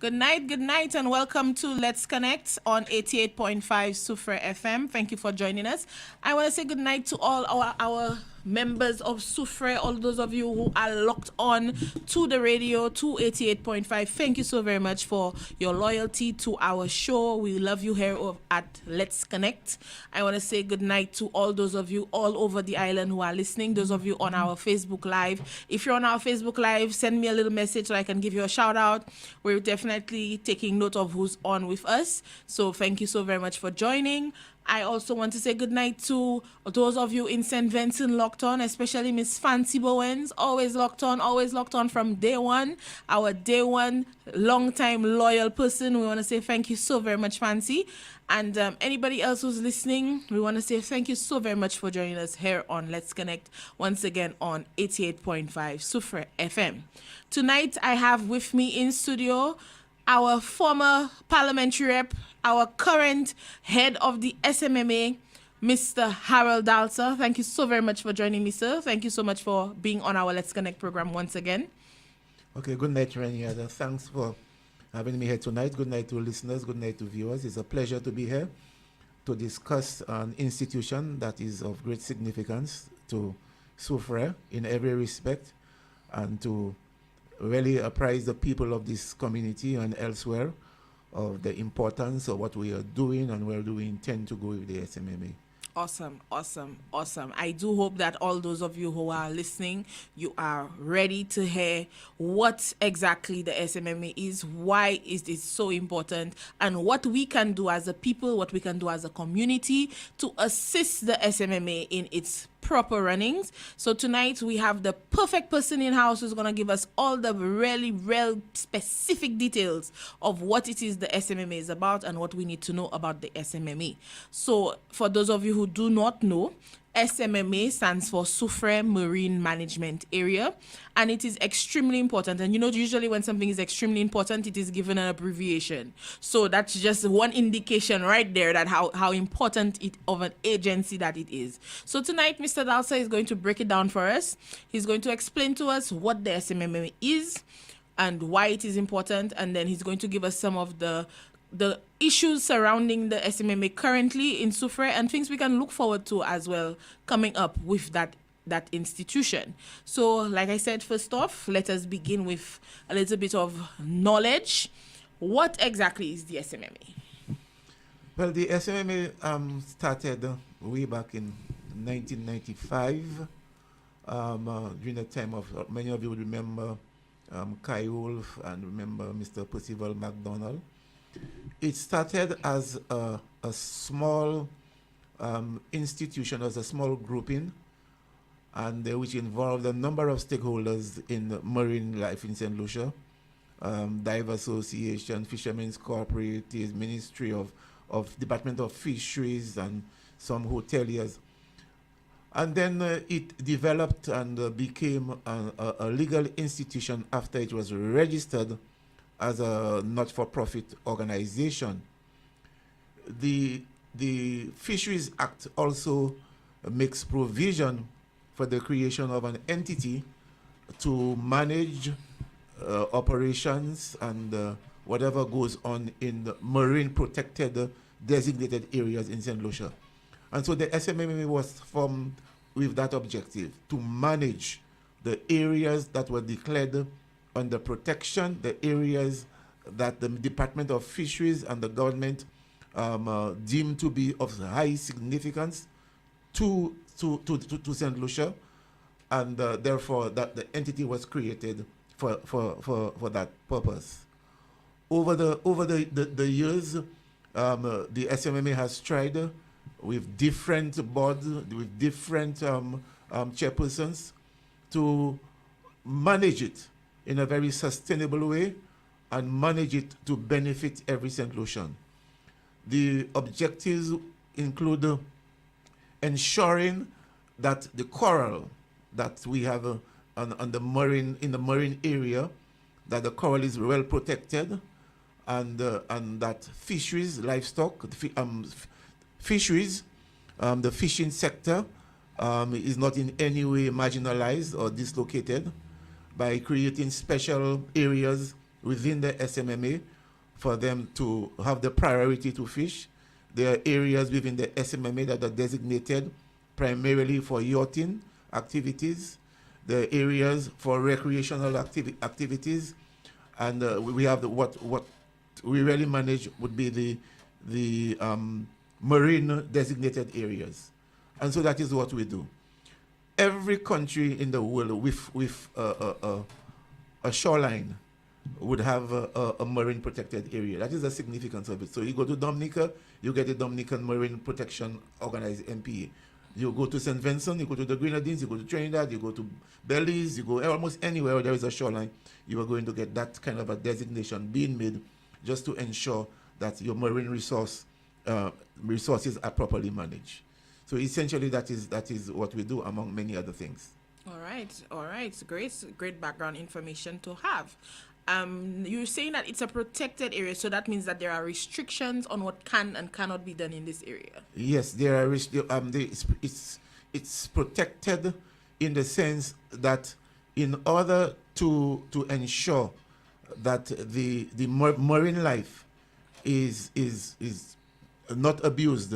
Good night, and welcome to Let's Connect on 88.5 Sufre FM. Thank you for joining us. I want to say good night to all our members of Sufre, all those of you who are locked on to the radio, to 88.5. Thank you so very much for your loyalty to our show. We love you here at Let's Connect. I want to say good night to all those of you all over the island who are listening, those of you on our Facebook Live. If you're on our Facebook Live, send me a little message so I can give you a shout out. We're definitely taking note of who's on with us. So thank you so very much for joining. I also want to say good night to those of you in St. Vincent locked on, especially Miss Fancy Bowens, always locked on from day one. Our day one, long time loyal person. We want to say thank you so very much, Fancy. And anybody else who's listening, we want to say thank you so very much for joining us here on Let's Connect once again on 88.5 Sufre FM. Tonight, I have with me in studio our former parliamentary rep, our current head of the SMMA, Mr. Harold Dalson. Thank you so very much for joining me, sir. Thank you so much for being on our Let's Connect program once again. Okay, good night, Reniada. Thanks for having me here tonight. Good night to listeners. Good night to viewers. It's a pleasure to be here to discuss an institution that is of great significance to Sufre in every respect, and to really apprise the people of this community and elsewhere of the importance of what we are doing and where do we intend to go with the SMMA. Awesome. I do hope that all those of you who are listening, you are ready to hear what exactly the SMMA is, why is it so important, and what we can do as a people, what we can do as a community to assist the SMMA in its proper runnings. So tonight we have the perfect person in house who's going to give us all the really real specific details of what it is the SMMA is about and what we need to know about the SMMA. So for those of you who do not know, SMMA stands for Sufre Marine Management Area, and it is extremely important. And usually when something is extremely important, it is given an abbreviation. So that's just one indication right there that how important it of an agency that it is. So tonight, Mr. Dalson is going to break it down for us. He's going to explain to us what the SMMA is and why it is important, and then he's going to give us some of the issues surrounding the SMMA currently in Sufre and things we can look forward to as well coming up with that institution. So, like I said, first off, let us begin with a little bit of knowledge. What exactly is the SMMA? Well, the SMMA started way back in 1995 during the time of, many of you would remember Kai Wolf and remember Mr. Percival MacDonald. It started as a small institution, as a small grouping, and which involved a number of stakeholders in marine life in St. Lucia, Dive Association, Fishermen's Cooperatives, Ministry of Department of Fisheries, and some hoteliers. And then it developed and became a legal institution after it was registered as a not-for-profit organization. The Fisheries Act also makes provision for the creation of an entity to manage operations and whatever goes on in the marine protected designated areas in St. Lucia. And so the SMMA was formed with that objective, to manage the areas that were declared under protection, the areas that the Department of Fisheries and the government deemed to be of high significance to St. Lucia, and therefore that the entity was created for that purpose. Over the years, the SMMA has tried with different boards, with different chairpersons, to manage it in a very sustainable way and manage it to benefit every St. Lucian. The objectives include ensuring that the coral that we have in the marine area, that the coral is well protected, and that fisheries, livestock, fisheries, the fishing sector is not in any way marginalized or dislocated by creating special areas within the SMMA for them to have the priority to fish. There are areas within the SMMA that are designated primarily for yachting activities. There are areas for recreational activities, and we have what we really manage would be the marine designated areas, and so that is what we do. Every country in the world with a shoreline would have a marine protected area. That is the significance of it. So you go to Dominica, you get the Dominican Marine Protection Organized MPA. You go to St. Vincent, you go to the Grenadines, you go to Trinidad, you go to Belize, you go almost anywhere where there is a shoreline, you are going to get that kind of a designation being made just to ensure that your marine resources are properly managed. So essentially that is what we do, among many other things. All right. Great background information to have. You're saying that it's a protected area, so that means that there are restrictions on what can and cannot be done in this area. Yes, there are it's protected in the sense that in order to ensure that the marine life is not abused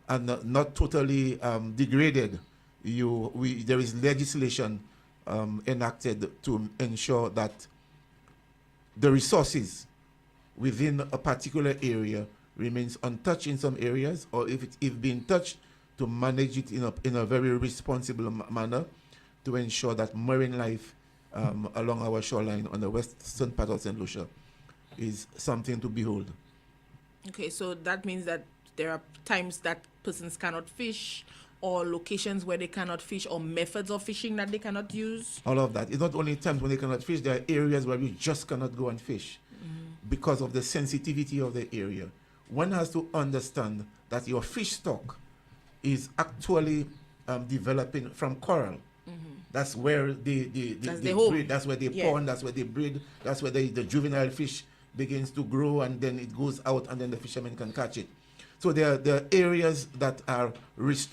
and not totally degraded, there is legislation enacted to ensure that the resources within a particular area remains untouched in some areas, or if being touched, to manage it in a very responsible manner to ensure that marine life along our shoreline on the western part of St. Lucia is something to behold. Okay, so that means that there are times that persons cannot fish, or locations where they cannot fish, or methods of fishing that they cannot use? All of that. It's not only times when they cannot fish, there are areas where you just cannot go and fish because of the sensitivity of the area. One has to understand that your fish stock is actually developing from coral. That's where they breed, that's where they pond, that's where they breed, that's where the juvenile fish begins to grow, and then it goes out, and then the fishermen can catch it. So there are areas that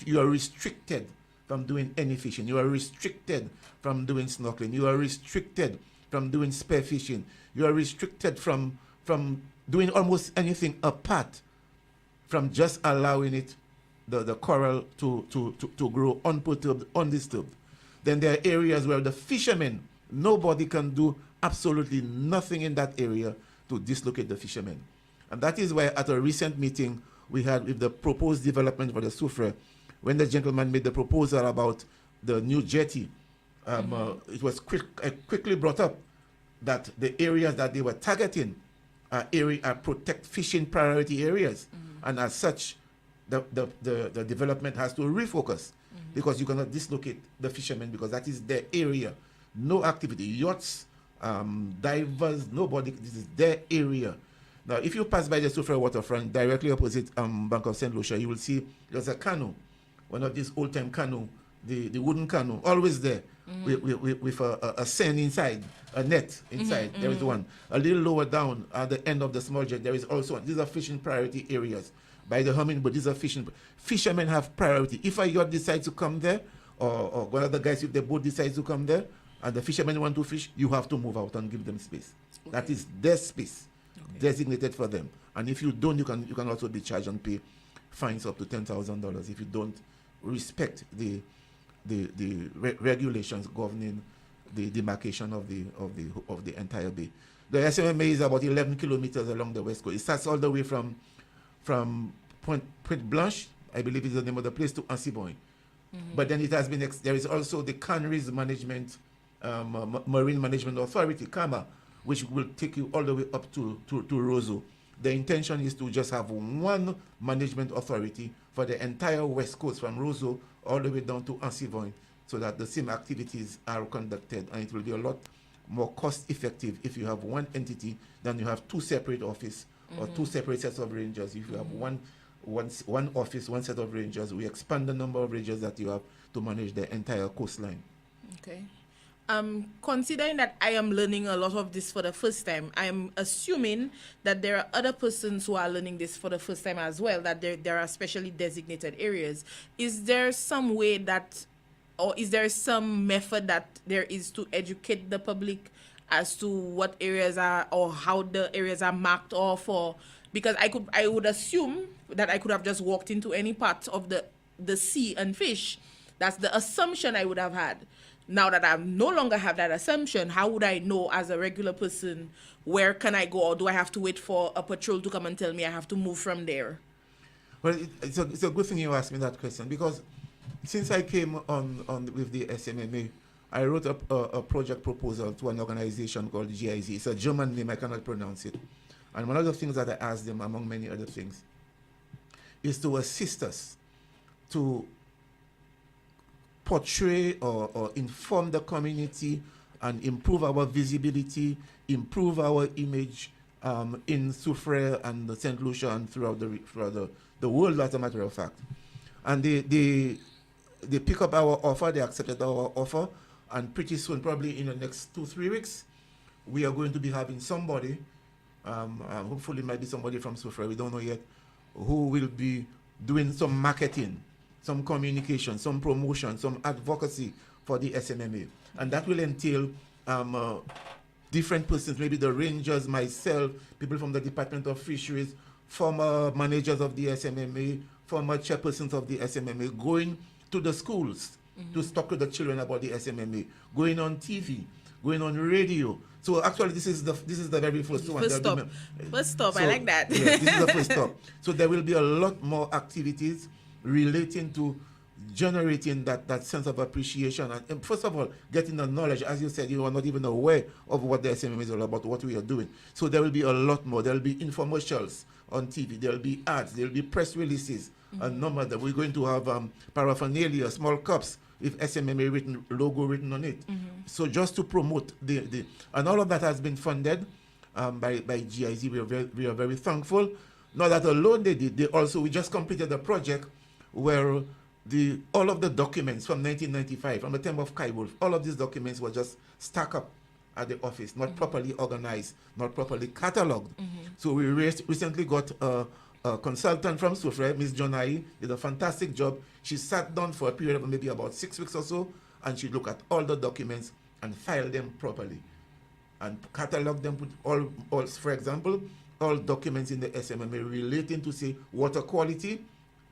you are restricted from doing any fishing. You are restricted from doing snorkeling. You are restricted from doing spear fishing. You are restricted from doing almost anything apart from just allowing the coral to grow unperturbed, undisturbed. Then there are areas where the fishermen, nobody can do absolutely nothing in that area to dislocate the fishermen. And that is why at a recent meeting we had with the proposed development for the Soufrière, when the gentleman made the proposal about the new jetty, it was quickly brought up that the areas that they were targeting are protect fishing priority areas, and as such, the development has to refocus, because you cannot dislocate the fishermen, because that is their area. No activity, yachts, divers, nobody. This is their area. Now, if you pass by the Soufrière waterfront, directly opposite Bank of St. Lucia, you will see there's a canoe, one of these old-time canoe, the wooden canoe, always there, with a seine inside, a net inside. There is one. A little lower down at the end of the small jet, there is also one. These are fishing priority areas. By the Hummingbird, these are fishing. Fishermen have priority. If a yacht decides to come there, or one of the guys with the boat decides to come there, and the fishermen want to fish, you have to move out and give them space. Okay. That is their space. Designated for them, and if you don't, you can also be charged and pay fines up to $10,000 if you don't respect the regulations governing the demarcation of the entire bay. The SMMA is about 11 kilometers along the west coast. It starts all the way from Pointe Blanche, I believe is the name of the place, to Ansiboin. But then it has been there is also the Canneries Management Marine Management Authority, CAMA, which will take you all the way up to Roseau. The intention is to just have one management authority for the entire west coast, from Roseau all the way down to Ansivoin, so that the same activities are conducted, and it will be a lot more cost effective if you have one entity than you have two separate offices or two separate sets of rangers. If you have one office, one set of rangers, we expand the number of rangers that you have to manage the entire coastline. Okay. Considering that I am learning a lot of this for the first time, I am assuming that there are other persons who are learning this for the first time as well, that there are specially designated areas. Is there some way that, or is there some method that there is to educate the public as to what areas are or how the areas are marked off, or because I would assume that I could have just walked into any part of the sea and fish. That's the assumption I would have had. Now that I no longer have that assumption, how would I know as a regular person where can I go, or do I have to wait for a patrol to come and tell me I have to move from there? Well, it's a good thing you asked me that question, because since I came on with the SMMA, I wrote a project proposal to an organization called GIZ. It's a German name, I cannot pronounce it. And one of the things that I asked them, among many other things, is to assist us to portray or inform the community and improve our visibility, improve our image in Soufrière and the St. Lucia and throughout the world, as a matter of fact. And they pick up our offer, they accepted our offer, and pretty soon, probably in the next 2-3 weeks, we are going to be having somebody, hopefully it might be somebody from Soufrière, we don't know yet, who will be doing some marketing, some communication, some promotion, some advocacy for the SMMA. And that will entail different persons, maybe the rangers, myself, people from the Department of Fisheries, former managers of the SMMA, former chairpersons of the SMMA, going to the schools to talk to the children about the SMMA, going on TV, going on radio. So actually, this is the very first one. First stop. I like that. Yeah, this is the first stop. So there will be a lot more activities relating to generating that sense of appreciation, and first of all, getting the knowledge. As you said, you are not even aware of what the SMMA is all about, what we are doing. So there will be a lot more. There will be infomercials on TV. There will be ads. There will be press releases. A number that we're going to have paraphernalia, small cups with SMMA logo written on it. So just to promote the and all of that has been funded by GIZ. We are very thankful. Not that alone they did. We just completed a project where all of the documents from 1995, from the time of Kai Wolf, all of these documents were just stacked up at the office, not properly organized, not properly catalogued. So we recently got a consultant from Soufrière, Ms. Jonai, did a fantastic job. She sat down for a period of maybe about 6 weeks or so, and she looked at all the documents and filed them properly and cataloged them with all, for example, all documents in the SMMA relating to, say, water quality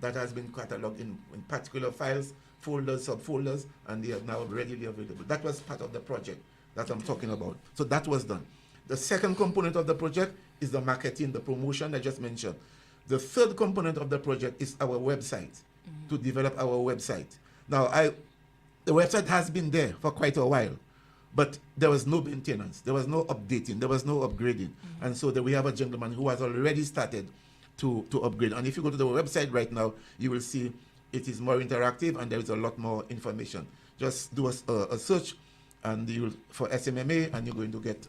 that has been cataloged in particular files, folders, subfolders, and they are now readily available. That was part of the project that I'm talking about. So that was done. The second component of the project is the marketing, the promotion I just mentioned. The third component of the project is our website, to develop our website. Now, the website has been there for quite a while, but there was no maintenance, there was no updating, there was no upgrading. And so we have a gentleman who has already started to upgrade. And if you go to the website right now, you will see it is more interactive and there is a lot more information. Just do a search and you for SMMA, and you're going to get.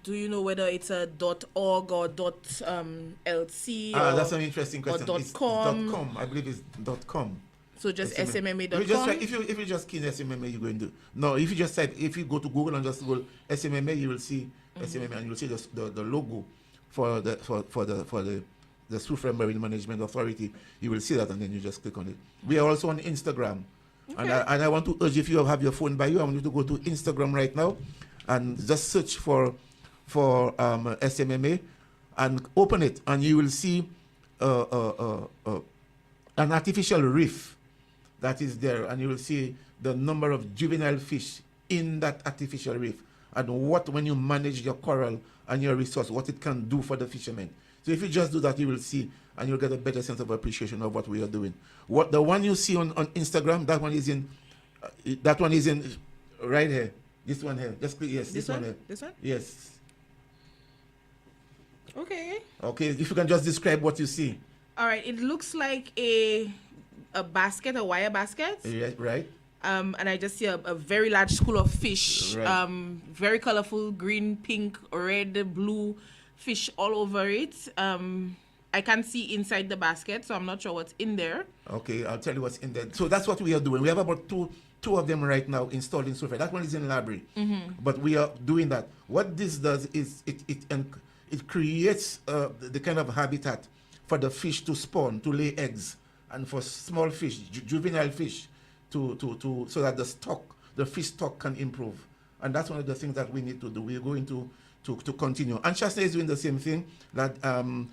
Do you know whether it's a .org or .lc? That's an interesting question. Or it's .com. .com. I believe it's .com. So just SMMA.com. If you just key in SMMA, you're going to no. If you just type, if you go to Google and just Google SMMA, you will see SMMA, and you'll see the logo for the Soufrière Marine Management Authority. You will see that, and then you just click on it. We are also on Instagram. Okay. And I want to urge, if you have your phone by you, I want you to go to Instagram right now and just search for SMMA and open it, and you will see an artificial reef that is there, and you will see the number of juvenile fish in that artificial reef, and when you manage your coral and your resource, what it can do for the fishermen. So if you just do that, you will see, and you'll get a better sense of appreciation of what we are doing. The one you see on Instagram, that one is in right here. This one here. Just click, yes, this one here. This one? Yes. Okay. Okay, if you can just describe what you see. All right, it looks like a basket, a wire basket. Yeah, right. And I just see a very large school of fish. Right. Very colorful, green, pink, red, blue fish all over it. I can't see inside the basket, so I'm not sure what's in there. Okay, I'll tell you what's in there. So that's what we are doing. We have about two of them right now installed in Soufrière. That one is in library, but we are doing that. What this does is it creates the kind of habitat for the fish to spawn, to lay eggs, and for small fish, juvenile fish, so that the fish stock can improve. And that's one of the things that we need to do. We're going to continue. And Shasta is doing the same thing. That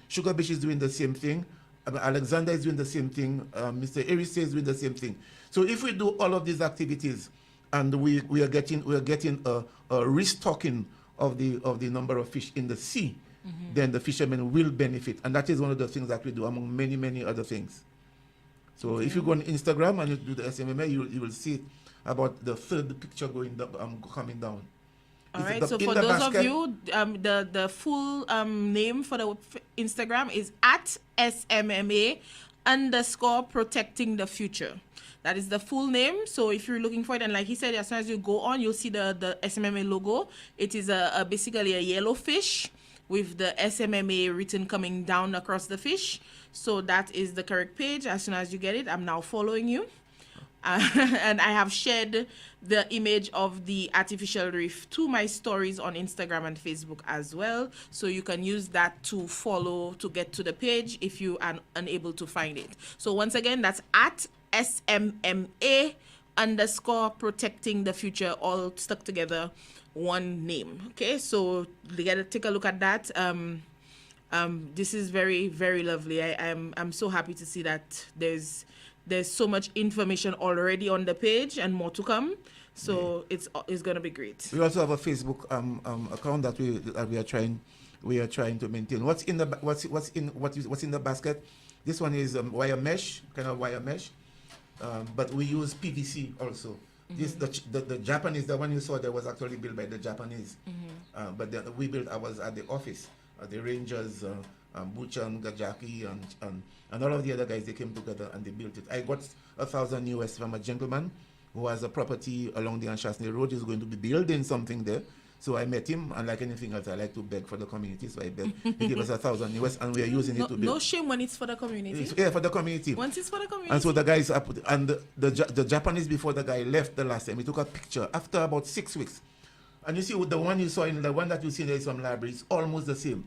Sugar Beach is doing the same thing. Alexander is doing the same thing. Mr. Eris is doing the same thing. So if we do all of these activities, and we are getting a restocking of the number of fish in the sea, then the fishermen will benefit. And that is one of the things that we do, among many, many other things. So if you go on Instagram and you do the SMMA, you will see about the third picture coming down. All right, so for those of you, the full name for the Instagram is at SMMA _ protecting the future. That is the full name. So if you're looking for it, and like he said, as soon as you go on, you'll see the SMMA logo. It is basically a yellow fish with the SMMA written coming down across the fish. So that is the correct page. As soon as you get it, I'm now following you. And I have shared the image of the artificial reef to my stories on Instagram and Facebook as well. So you can use that to follow to get to the page if you are unable to find it. So once again, that's at SMMA _ protecting the future, all stuck together, one name. Okay, so you gotta take a look at that. This is very, very lovely. I'm so happy to see that there's so much information already on the page and more to come. So it's gonna be great. We also have a Facebook account that we are trying to maintain. What's in the basket? This one is wire mesh, kind of wire mesh, but we use PVC also. This the Japanese, the one you saw, that was actually built by the Japanese, but we built ours at the office. The Rangers, Buchan, Gajaki, and all of the other guys, they came together and they built it. I got $1,000 from a gentleman who has a property along the Anshasney Road. He's going to be building something there. So I met him, and like anything else, I like to beg for the community. So I beg. He gave us $1,000, and we are using it to build. No shame when it's for the community. Yeah, for the community. Once it's for the community. And so the guys, and the Japanese, before the guy left the last time, he took a picture after about 6 weeks. And you see, the one you saw the one that you see in the Islam library is almost the same.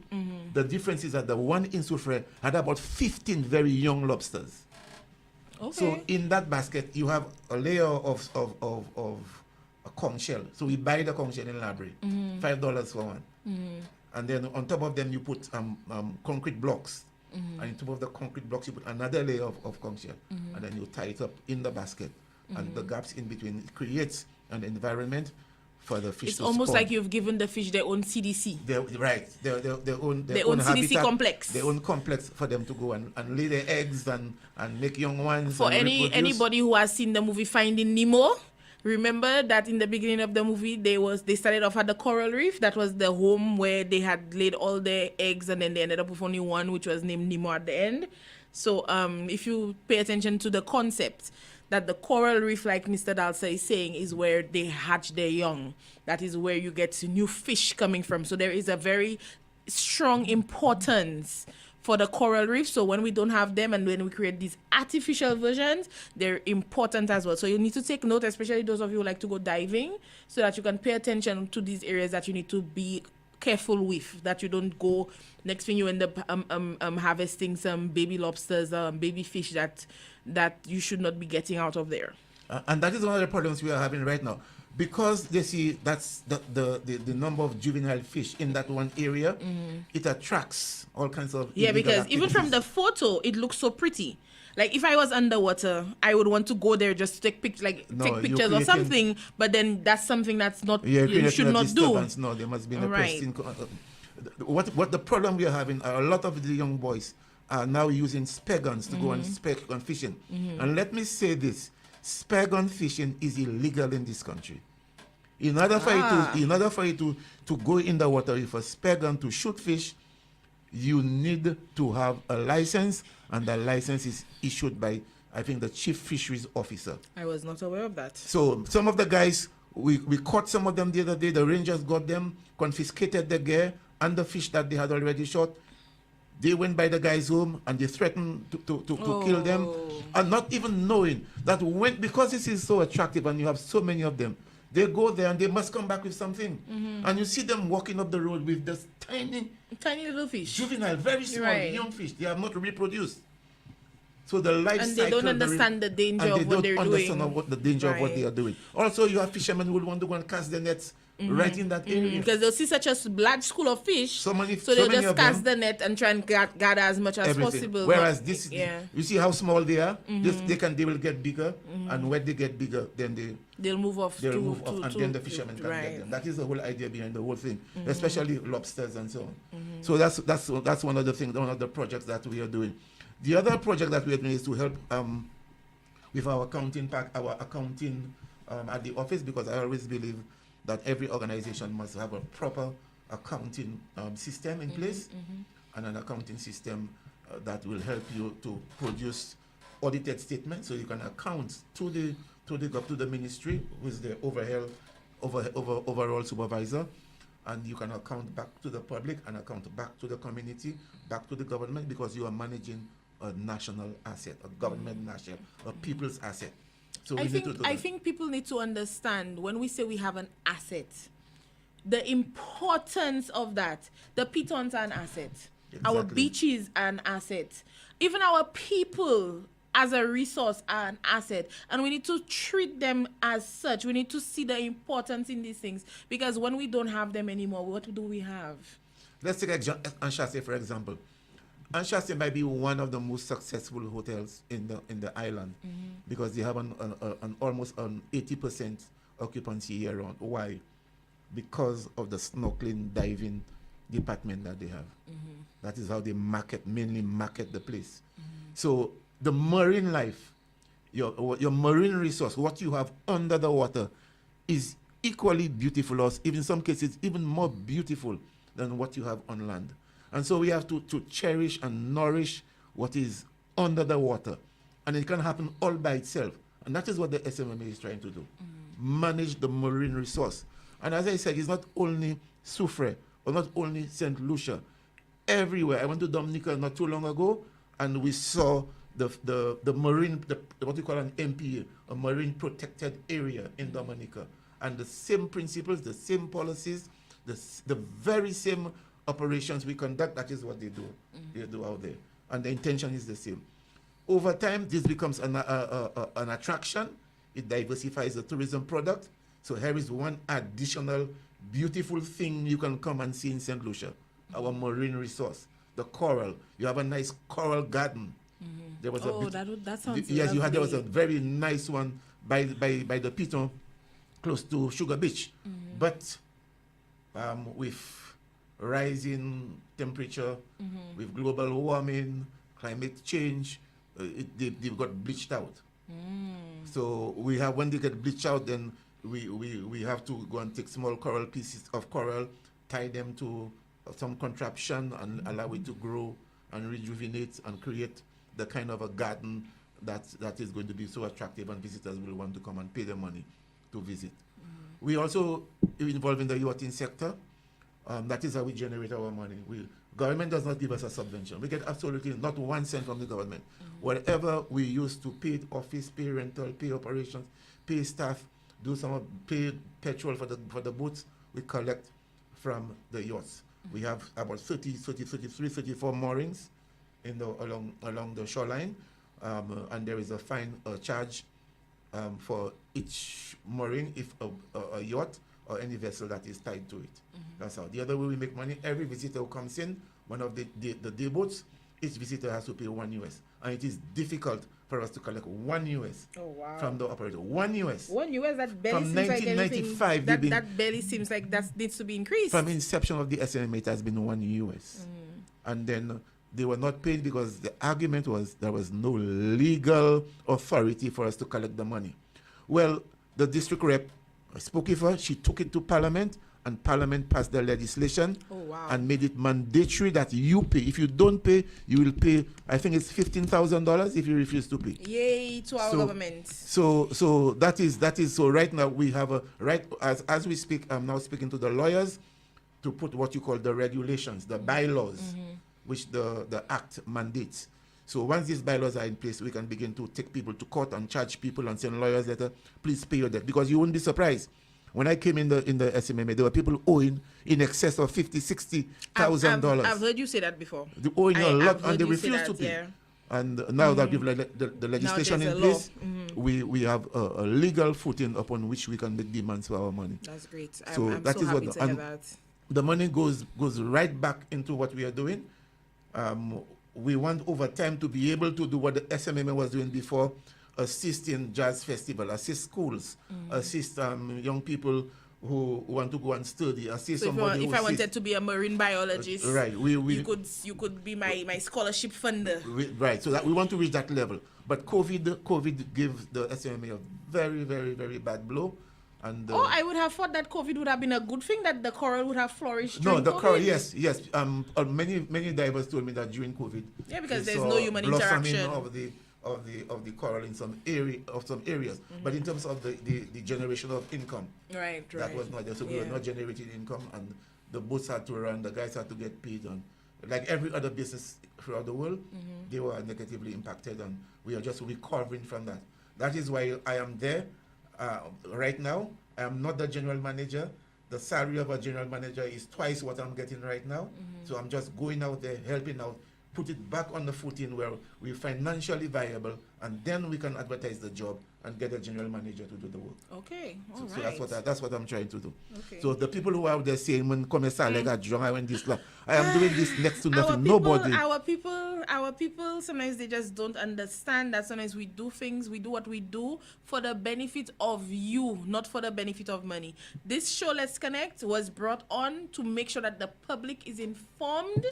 The difference is that the one in Soufrière had about 15 very young lobsters. Okay. So in that basket, you have a layer of a conch shell. So we buy the conch shell in the library, $5 for one. And then on top of them, you put concrete blocks. And on top of the concrete blocks, you put another layer of conch shell. And then you tie it up in the basket. And the gaps in between, it creates an environment for the fish. It's almost like you've given the fish their own CDC. Their own CDC habitat, complex. Their own complex for them to go and lay their eggs and make young ones. For anybody who has seen the movie Finding Nemo, remember that in the beginning of the movie they started off at the coral reef. That was the home where they had laid all their eggs, and then they ended up with only one, which was named Nemo at the end. So if you pay attention to the concept, that the coral reef, like Mr. Dalson is saying, is where they hatch their young. That is where you get new fish coming from. So there is a very strong importance for the coral reef. So when we don't have them and when we create these artificial versions, they're important as well. So you need to take note, especially those of you who like to go diving, so that you can pay attention to these areas that you need to be careful with, that you don't go, next thing you end up harvesting some baby lobsters, baby fish that you should not be getting out of there. And that is one of the problems we are having right now. Because they see that's the number of juvenile fish in that one area, it attracts all kinds of because activities. Even from the photo, it looks so pretty. Like if I was underwater, I would want to go there just to take pictures or something. But then that's something that's not you should not do. No, there must be a pristine. What the problem we are having? A lot of the young boys are now using spear guns to go and spear gun fishing. And let me say this: spear gun fishing is illegal in this country. In order for you to go in the water with a spear gun to shoot fish, you need to have a license, and the license is issued by, I think, the chief fisheries officer. I was not aware of that. So some of the guys, we caught some of them the other day. The rangers got them, confiscated the gear and the fish that they had already shot. They went by the guy's home and they threatened to kill them, and not even knowing that because this is so attractive and you have so many of them, they go there and they must come back with something. And you see them walking up the road with this tiny little fish, juvenile, very small, young fish. They have not reproduced. So the life And cycle, they don't understand the danger and of they what don't they're understand doing. what the danger of what they Right. are doing. Also, you have fishermen who will want to go and cast their nets right in that area. Because they'll see such a large school of fish, So many they'll just of cast them, the net and try and gather as much as everything. possible. Whereas Yeah. you see how small they are. They will get bigger, and when they get bigger, then They'll move off. they'll move off, and then the fishermen can right. get them. That is the whole idea behind the whole thing, especially lobsters and so on. So that's one of the things, one of the projects that we are doing. The other project that we are doing is to help with our accounting at the office, because I always believe that every organization must have a proper accounting system in place, and an accounting system that will help you to produce audited statements, so you can account to the ministry, who is the overall supervisor, and you can account back to the public and account back to the community, back to the government, because you are managing a national asset, a government asset, a people's asset. So I think people need to understand, when we say we have an asset, the importance of that. The pitons are an asset. Exactly. Our beaches are an asset. Even our people as a resource are an asset. And we need to treat them as such. We need to see the importance in these things. Because when we don't have them anymore, what do we have? Let's take Anshase, for example. Anshase might be one of the most successful hotels in the island, because they have an almost an 80% occupancy year round. Why? Because of the snorkeling, diving department that they have. That is how they mainly market the place. So the marine life, your marine resource, what you have under the water, is equally beautiful, or in some cases even more beautiful than what you have on land. And so we have to cherish and nourish what is under the water. And it can happen all by itself. And that is what the SMMA is trying to do. Manage the marine resource. And as I said, it's not only Soufrière or not only St. Lucia. Everywhere. I went to Dominica not too long ago, and we saw the marine, what we call an MPA, a marine protected area in Dominica. And the same principles, the same policies, the very same operations we conduct, that is what they do. They do out there. And the intention is the same. Over time, this becomes an attraction. It diversifies the tourism product. So here is one additional beautiful thing you can come and see in St. Lucia, our marine resource, the coral. You have a nice coral garden. There was that sounds yes, lovely. there was a very nice one by the Piton, close to Sugar Beach. But with rising temperature, with global warming, climate change, they've got bleached out. So when they get bleached out, then we have to go and take small coral pieces of coral, tie them to some contraption, and allow it to grow and rejuvenate and create the kind of a garden that is going to be so attractive, and visitors will want to come and pay the money to visit. We also involved in the yachting sector. That is how we generate our money. Government does not give us a subvention. We get absolutely not 1 cent from the government. Whatever we use to pay office, pay rental, pay operations, pay staff, pay petrol for the boats, we collect from the yachts. We have about 34 moorings along the shoreline, and there is a fine charge for each mooring if a yacht or any vessel that is tied to it. That's how. The other way we make money, every visitor who comes in, one of the day boats, each visitor has to pay $1. And it is difficult for us to collect $1 from the operator. $1. $1, that barely from seems 1995, like anything. That barely seems like that needs to be increased. From inception of the SMMA, it has been $1. And then they were not paid because the argument was there was no legal authority for us to collect the money. Well, the district rep spoke with her, she took it to Parliament, and Parliament passed the legislation and made it mandatory that you pay. If you don't pay, you will pay, I think it's $15,000 if you refuse to pay. Yay to our government. So that is so right now we have a right, as we speak, I'm now speaking to the lawyers to put what you call the regulations, the bylaws, which the Act mandates. So once these bylaws are in place, we can begin to take people to court and charge people and send lawyers letter, please pay your debt. Because you wouldn't be surprised. When I came in the SMMA, there were people owing in excess of $50,000, $60,000. I've heard you say that before. They owing a lot, and they refuse to pay. Yeah. And now that we've the legislation there's in a law. place, we have a legal footing upon which we can make demands for our money. That's great. So I'm that so is happy what to hear that. the money goes right back into what we are doing. We want over time to be able to do what the SMMA was doing before, assist in jazz festival, assist schools, assist young people who want to go and study, assist So somebody if I wanted to be a marine biologist, right, you could be my scholarship funder. Right, so that we want to reach that level. But COVID gave the SMMA a very, very, very bad blow. And I would have thought that COVID would have been a good thing, that the coral would have flourished. No, during the COVID. coral, yes. Many divers told me that during COVID, Yeah, because they there's saw no human blossoming interaction of the coral in some areas. But in terms of the generation of income, right. that was not there. So we were not generating income, and the boats had to run, the guys had to get paid, and like every other business throughout the world, they were negatively impacted, and we are just recovering from that. That is why I am there right now. I am not the general manager. The salary of a general manager is twice what I'm getting right now. So I'm just going out there, helping out, put it back on the footing where we're financially viable, and then we can advertise the job and get a general manager to do the work. Okay, all So right. that's what I'm trying to do. Okay. So the people who are out there saying, when come I got drunk, I went this long. I am doing this next to nothing. Nobody. Our people, sometimes they just don't understand that sometimes we do what we do for the benefit of you, not for the benefit of money. This show, Let's Connect, was brought on to make sure that the public is informed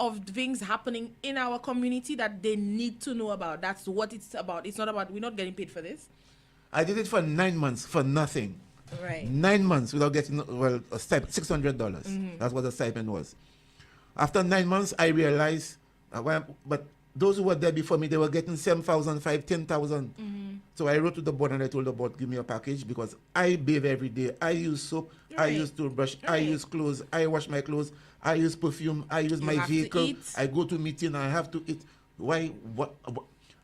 of things happening in our community that they need to know about. That's what it's about. It's not about, we're not getting paid for this. I did it for 9 months for nothing. Right. 9 months without getting, a stipend, $600. That's what the stipend was. After 9 months, I realized, but those who were there before me, they were getting 7,000, 10,000. So I wrote to the board and I told the board, give me a package, because I bathe every day. I use soap, I use toothbrush, I use clothes, I wash my clothes, I use perfume, I use my vehicle, I go to meeting, I have to eat. What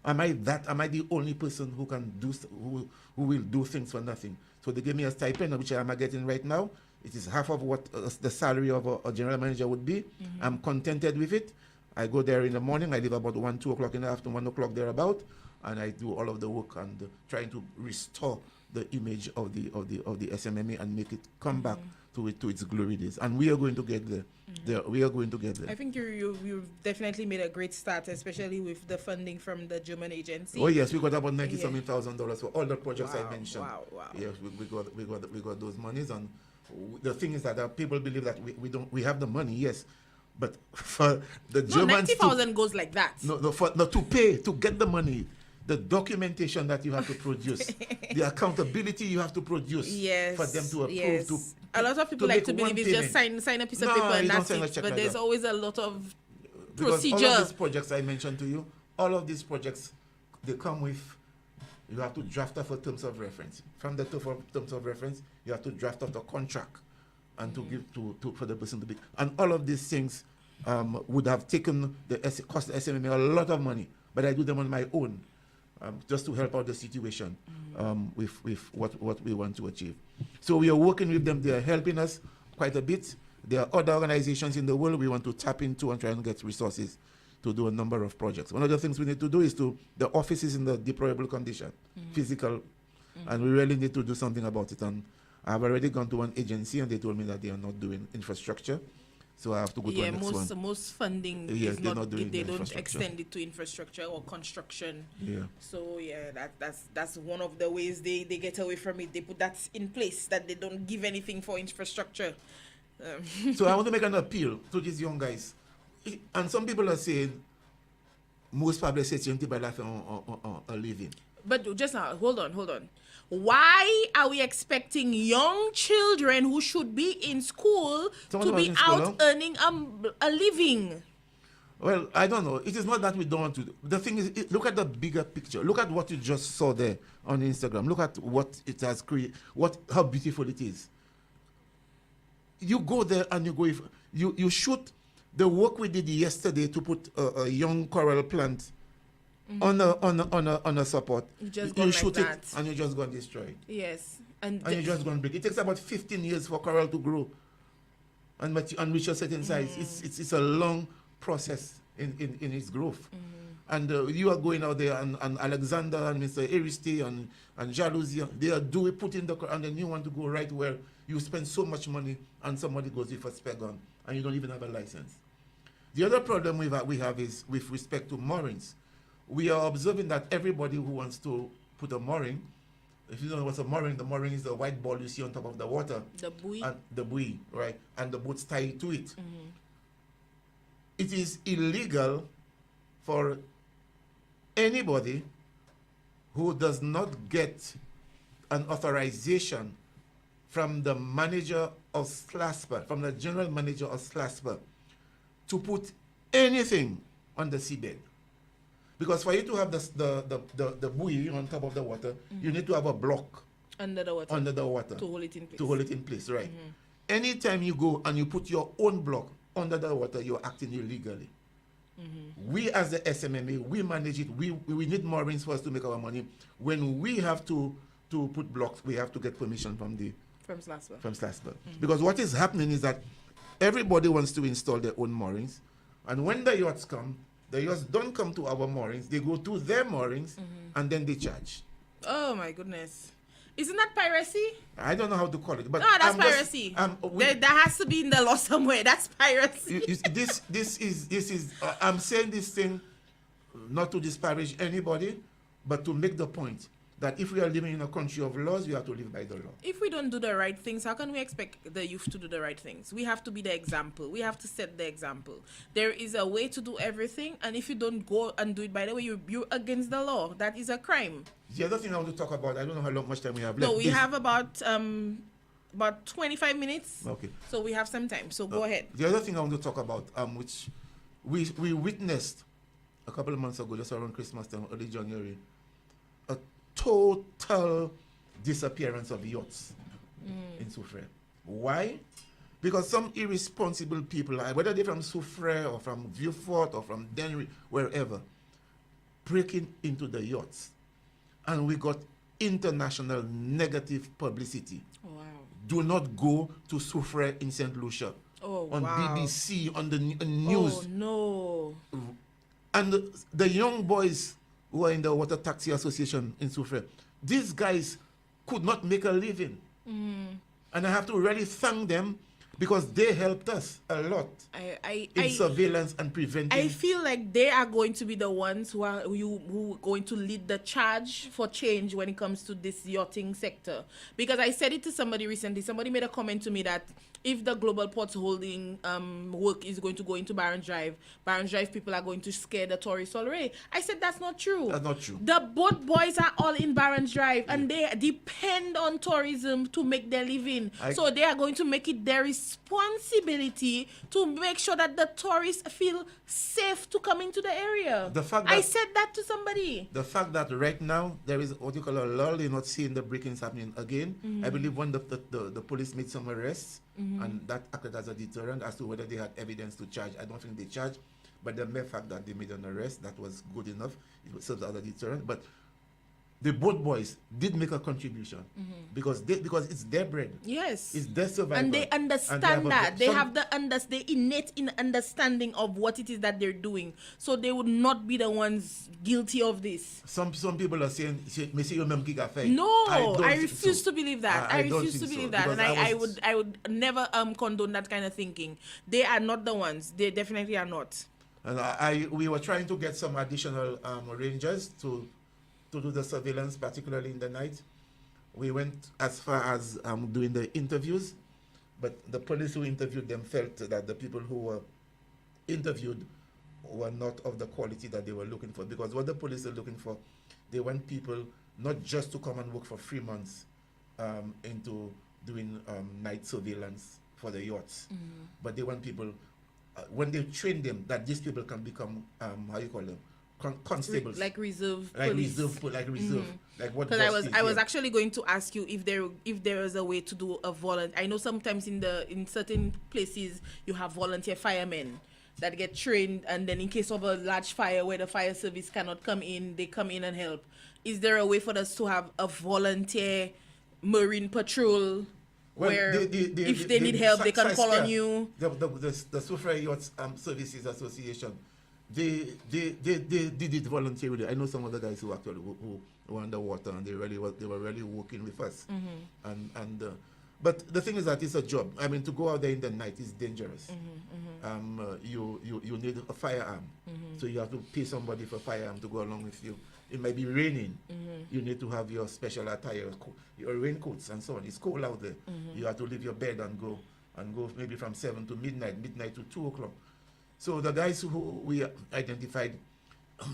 am I the only person who can do, who will do things for nothing? So they gave me a stipend, which I'm getting right now. It is half of what the salary of a general manager would be. I'm contented with it. I go there in the morning, I leave about 1, 2 o'clock in the afternoon, 1 o'clock thereabout, and I do all of the work and trying to restore the image of the SMMA and make it come back to its glory days. And we are going to get there. We are going to get there. I think you've definitely made a great start, especially with the funding from the German agency. Oh yes, we got about $90-something thousand for all the projects I mentioned. Wow. Yes, we got those monies, and the thing is that people believe that we have the money, yes, but for the Germans, 90,000 goes like that. To pay to get the money, the documentation that you have to produce, the accountability you have to produce, for them to approve. A lot of people like to believe it's just sign a piece of paper and that's it. But there's always a lot of procedure. Because all of these projects I mentioned to you, all of these projects, they come with, you have to draft off a terms of reference. From the terms of reference, you have to draft off the contract and to give for the person to be. And all of these things would have taken cost the SMMA a lot of money, but I do them on my own. Just to help out the situation with what we want to achieve. So we are working with them. They are helping us quite a bit. There are other organizations in the world we want to tap into and try and get resources to do a number of projects. One of the things we need to do is the office is in the deplorable condition, physical, and we really need to do something about it. And I've already gone to one agency and they told me that they are not doing infrastructure. So I have to go to the next one. Most funding Yes, is not doing they don't infrastructure. extend it to infrastructure or construction. Yeah. So that's one of the ways they get away from it. They put that in place, that they don't give anything for infrastructure. So I want to make an appeal to these young guys. And some people are saying most probably say by life a living. But just now, hold on. Why are we expecting young children who should be in school to be out earning a living? Well, I don't know. It is not that we don't want to. The thing is, look at the bigger picture. Look at what you just saw there on Instagram. Look at what it has created, how beautiful it is. You go there and you shoot the work we did yesterday to put a young coral plant on a support. You shoot it and you just go and destroy it. Yes. And you just go and break it. It takes about 15 years for coral to grow and reach a certain size. It's a long process in its growth. And you are going out there, and Alexander and Mr. Aristide and Jalousie, they are putting the car, and then you want to go right where you spend so much money, and somebody goes with a spare gun, and you don't even have a license. The other problem we have is with respect to moorings. We are observing that everybody who wants to put a mooring, if you don't know what's a mooring, the mooring is the white ball you see on top of the water. The buoy. And the buoy, right? And the boats tied to it. It is illegal for anybody who does not get an authorization from the manager of SLASPA, from the general manager of SLASPA, to put anything on the seabed. Because for you to have the buoy on top of the water, you need to have a block under the water to hold it in place. To hold it in place, right? Anytime you go and you put your own block under the water, you're acting illegally. We as the SMMA, we manage it. We need moorings for us to make our money. When we have to put blocks, we have to get permission from SLASPA. Because what is happening is that everybody wants to install their own moorings, and when the yachts come, the yachts don't come to our moorings. They go to their moorings, and then they charge. Oh my goodness. Isn't that piracy? I don't know how to call it, but no, that's piracy. That has to be in the law somewhere. That's piracy. This is. I'm saying this thing not to disparage anybody, but to make the point that if we are living in a country of laws, we have to live by the law. If we don't do the right things, how can we expect the youth to do the right things? We have to be the example. We have to set the example. There is a way to do everything, and if you don't go and do it by the way, you're against the law. That is a crime. The other thing I want to talk about, I don't know how much time we have left. No, we have about 25 minutes. Okay. So we have some time. So go ahead. The other thing I want to talk about, which we witnessed a couple of months ago, just around Christmas time, early January, a total disappearance of yachts in Soufrière. Why? Because some irresponsible people, whether they're from Soufrière or from Vieux-Fort or from Dennery, wherever, breaking into the yachts. And we got international negative publicity. Oh, wow. Do not go to Soufrière in St. Lucia. Oh, on wow. BBC, on the news. Oh, no. And the young boys who are in the Water Taxi Association in Soufrière, these guys could not make a living. And I have to really thank them because they helped us a lot in surveillance and preventing. I feel like they are going to be the ones who are going to lead the charge for change when it comes to this yachting sector. Because I said it to somebody recently. Somebody made a comment to me that if the global ports holding work is going to go into Barron Drive people are going to scare the tourists already. I said that's not true. That's not true. The boat boys are all in Barron Drive and they depend on tourism to make their living. So they are going to make it their responsibility to make sure that the tourists feel safe to come into the area. I said that to somebody. The fact that right now there is what you call a lull, you're not seeing the break-ins happening again. I believe when the police made some arrests, and that acted as a deterrent as to whether they had evidence to charge. I don't think they charged, but the mere fact that they made an arrest, that was good enough. It serves as a deterrent. But the boat boys did make a contribution because it's their bread. Yes. It's their survival. And they understand that. They have the innate understanding of what it is that they're doing. So they would not be the ones guilty of this. Some people are saying, no, I refuse to believe that. I refuse to believe that. And I would never condone that kind of thinking. They are not the ones. They definitely are not. And we were trying to get some additional rangers to do the surveillance, particularly in the night. We went as far as doing the interviews, but the police who interviewed them felt that the people who were interviewed were not of the quality that they were looking for. Because what the police are looking for, they want people not just to come and work for 3 months into doing night surveillance for the yachts, but they want people, when they train them, that these people can become, how you call them? Constables, like reserve police. Like what? Because I was actually going to ask you if there is a way to do a volunteer. I know sometimes in certain places you have volunteer firemen that get trained, and then in case of a large fire where the fire service cannot come in, they come in and help. Is there a way for us to have a volunteer marine patrol? Well, where if they need help, they can call on you? The Soufrière Yachts Services Association they did it voluntarily. I know some of the guys who actually who were underwater and they were really working with us. But the thing is that it's a job. I mean, to go out there in the night is dangerous. You need a firearm, so you have to pay somebody for firearm to go along with you. It might be raining. You need to have your special attire, your raincoats and so on. It's cold out there. You have to leave your bed and go maybe from 7 to midnight to 2 o'clock. So the guys who we identified,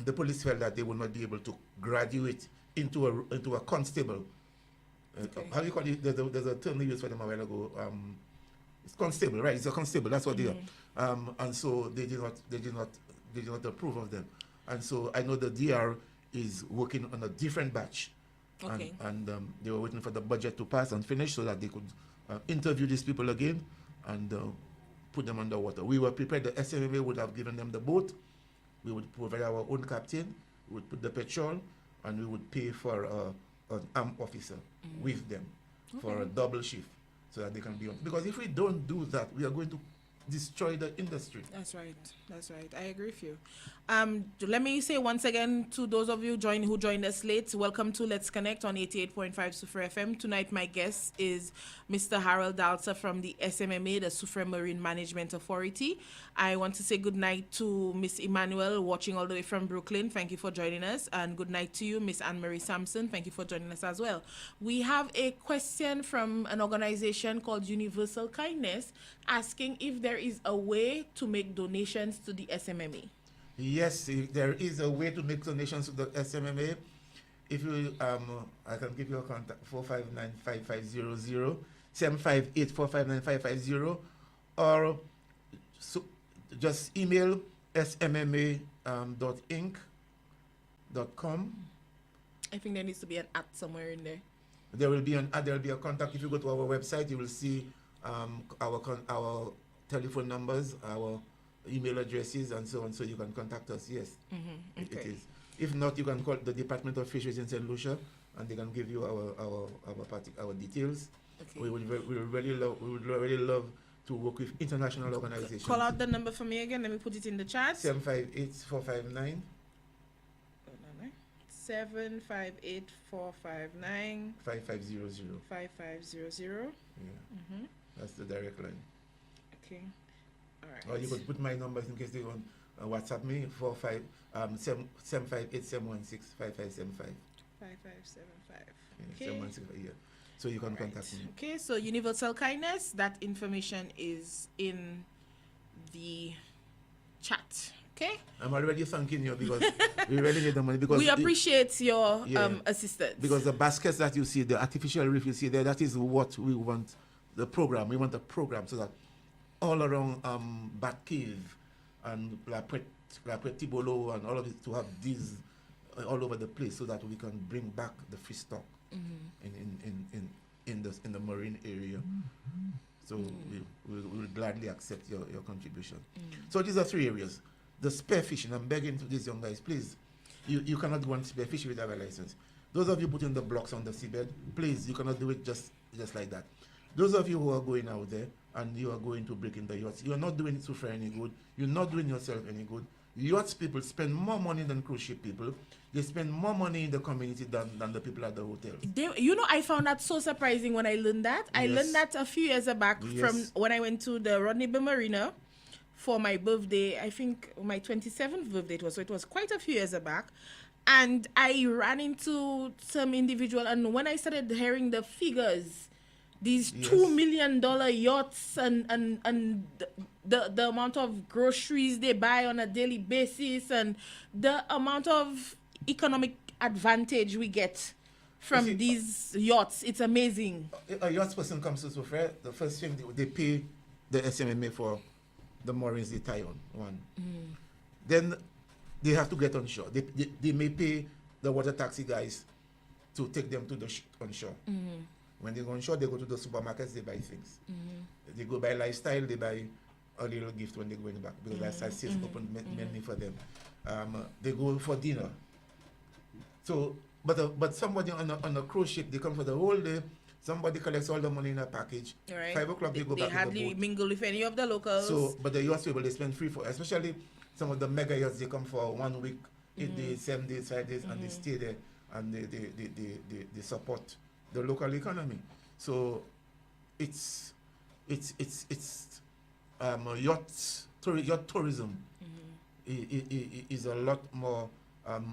the police felt that they would not be able to graduate into a constable. How do you call it? There's a term they used for them a while ago. It's constable, right? It's a constable. That's what they are. And so they did not approve of them. And so I know the DR is working on a different batch. Okay. And they were waiting for the budget to pass and finish so that they could interview these people again and put them underwater. We were prepared. The SMMA would have given them the boat. We would provide our own captain. We would put the petrol, and we would pay for an armed officer with them for a double shift so that they can be on. Because if we don't do that, we are going to destroy the industry. That's right. I agree with you. Let me say once again to those of you who joined us late, welcome to Let's Connect on 88.5 Soufriere FM. Tonight my guest is Mr. Harold Dalson from the SMMA, the Soufriere Marine Management Authority. I want to say good night to Miss Emmanuel watching all the way from Brooklyn. Thank you for joining us. And good night to you, Miss Anne-Marie Sampson. Thank you for joining us as well. We have a question from an organization called Universal Kindness asking if there is a way to make donations to the SMMA. Yes, there is a way to make donations to the SMMA. If you, I can give you a contact, 459-5500, 758-459-550, or just email smma.inc.com. I think there needs to be an @ somewhere in there. There will be a contact. If you go to our website, you will see our telephone numbers, our email addresses, and so on, so you can contact us. Yes, Okay. it is. If not, you can call the Department of Fisheries in St. Lucia, and they can give you our details. Okay. We would really love to work with international organizations. Call out the number for me again. Let me put it in the chat. 758-459. 758-459 5500. 5500. Yeah. That's the direct line. Okay. All right. Or you could put my numbers in case they want WhatsApp me, 758-716-5575. 5575. Yeah, Okay. 716, yeah. So you can contact me. Okay, so Universal Kindness, that information is in the chat. Okay? I'm already thanking you because we really need the money. Because we appreciate your assistance. Because the baskets that you see, the artificial reef you see there, that is what we want. The program. We want a program so that all around Bat Cave and La Tibolo and all of it to have these all over the place so that we can bring back the fish stock in the marine area. So we will gladly accept your contribution. So these are 3 areas. The spearfishing, I'm begging to these young guys, please, you cannot go and spearfish without a license. Those of you putting the blocks on the seabed, please, you cannot do it just like that. Those of you who are going out there and you are going to break in the yachts, you are not doing it for any good. You're not doing yourself any good. Yachts people spend more money than cruise ship people. They spend more money in the community than the people at the hotel. I found that so surprising when I learned that. I learned that a few years back from when I went to the Rodney Bay Marina for my birthday. I think my 27th birthday it was. So it was quite a few years back. And I ran into some individual, and when I started hearing the figures, these $2 million yachts and the amount of groceries they buy on a daily basis and the amount of economic advantage we get from these yachts, it's amazing. A yacht person comes to Soufriere, the first thing they pay the SMMA for the moorings they tie on. Then they have to get on shore. They may pay the water taxi guys to take them to the on shore. When they go on shore, they go to the supermarkets, they buy things. They go buy lifestyle, they buy a little gift when they're going back because lifestyle stays open mainly for them. They go for dinner. So, but somebody on a cruise ship, they come for the whole day. Somebody collects all the money in a package. Right. 5 o'clock they go back to the boat. They hardly mingle with any of the locals. So, but the yacht people, they spend free for, especially some of the mega yachts, they come for 1 week, 8 days, 7 days, 5 days, and they stay there, and they support the local economy. So it's yacht tourism is a lot more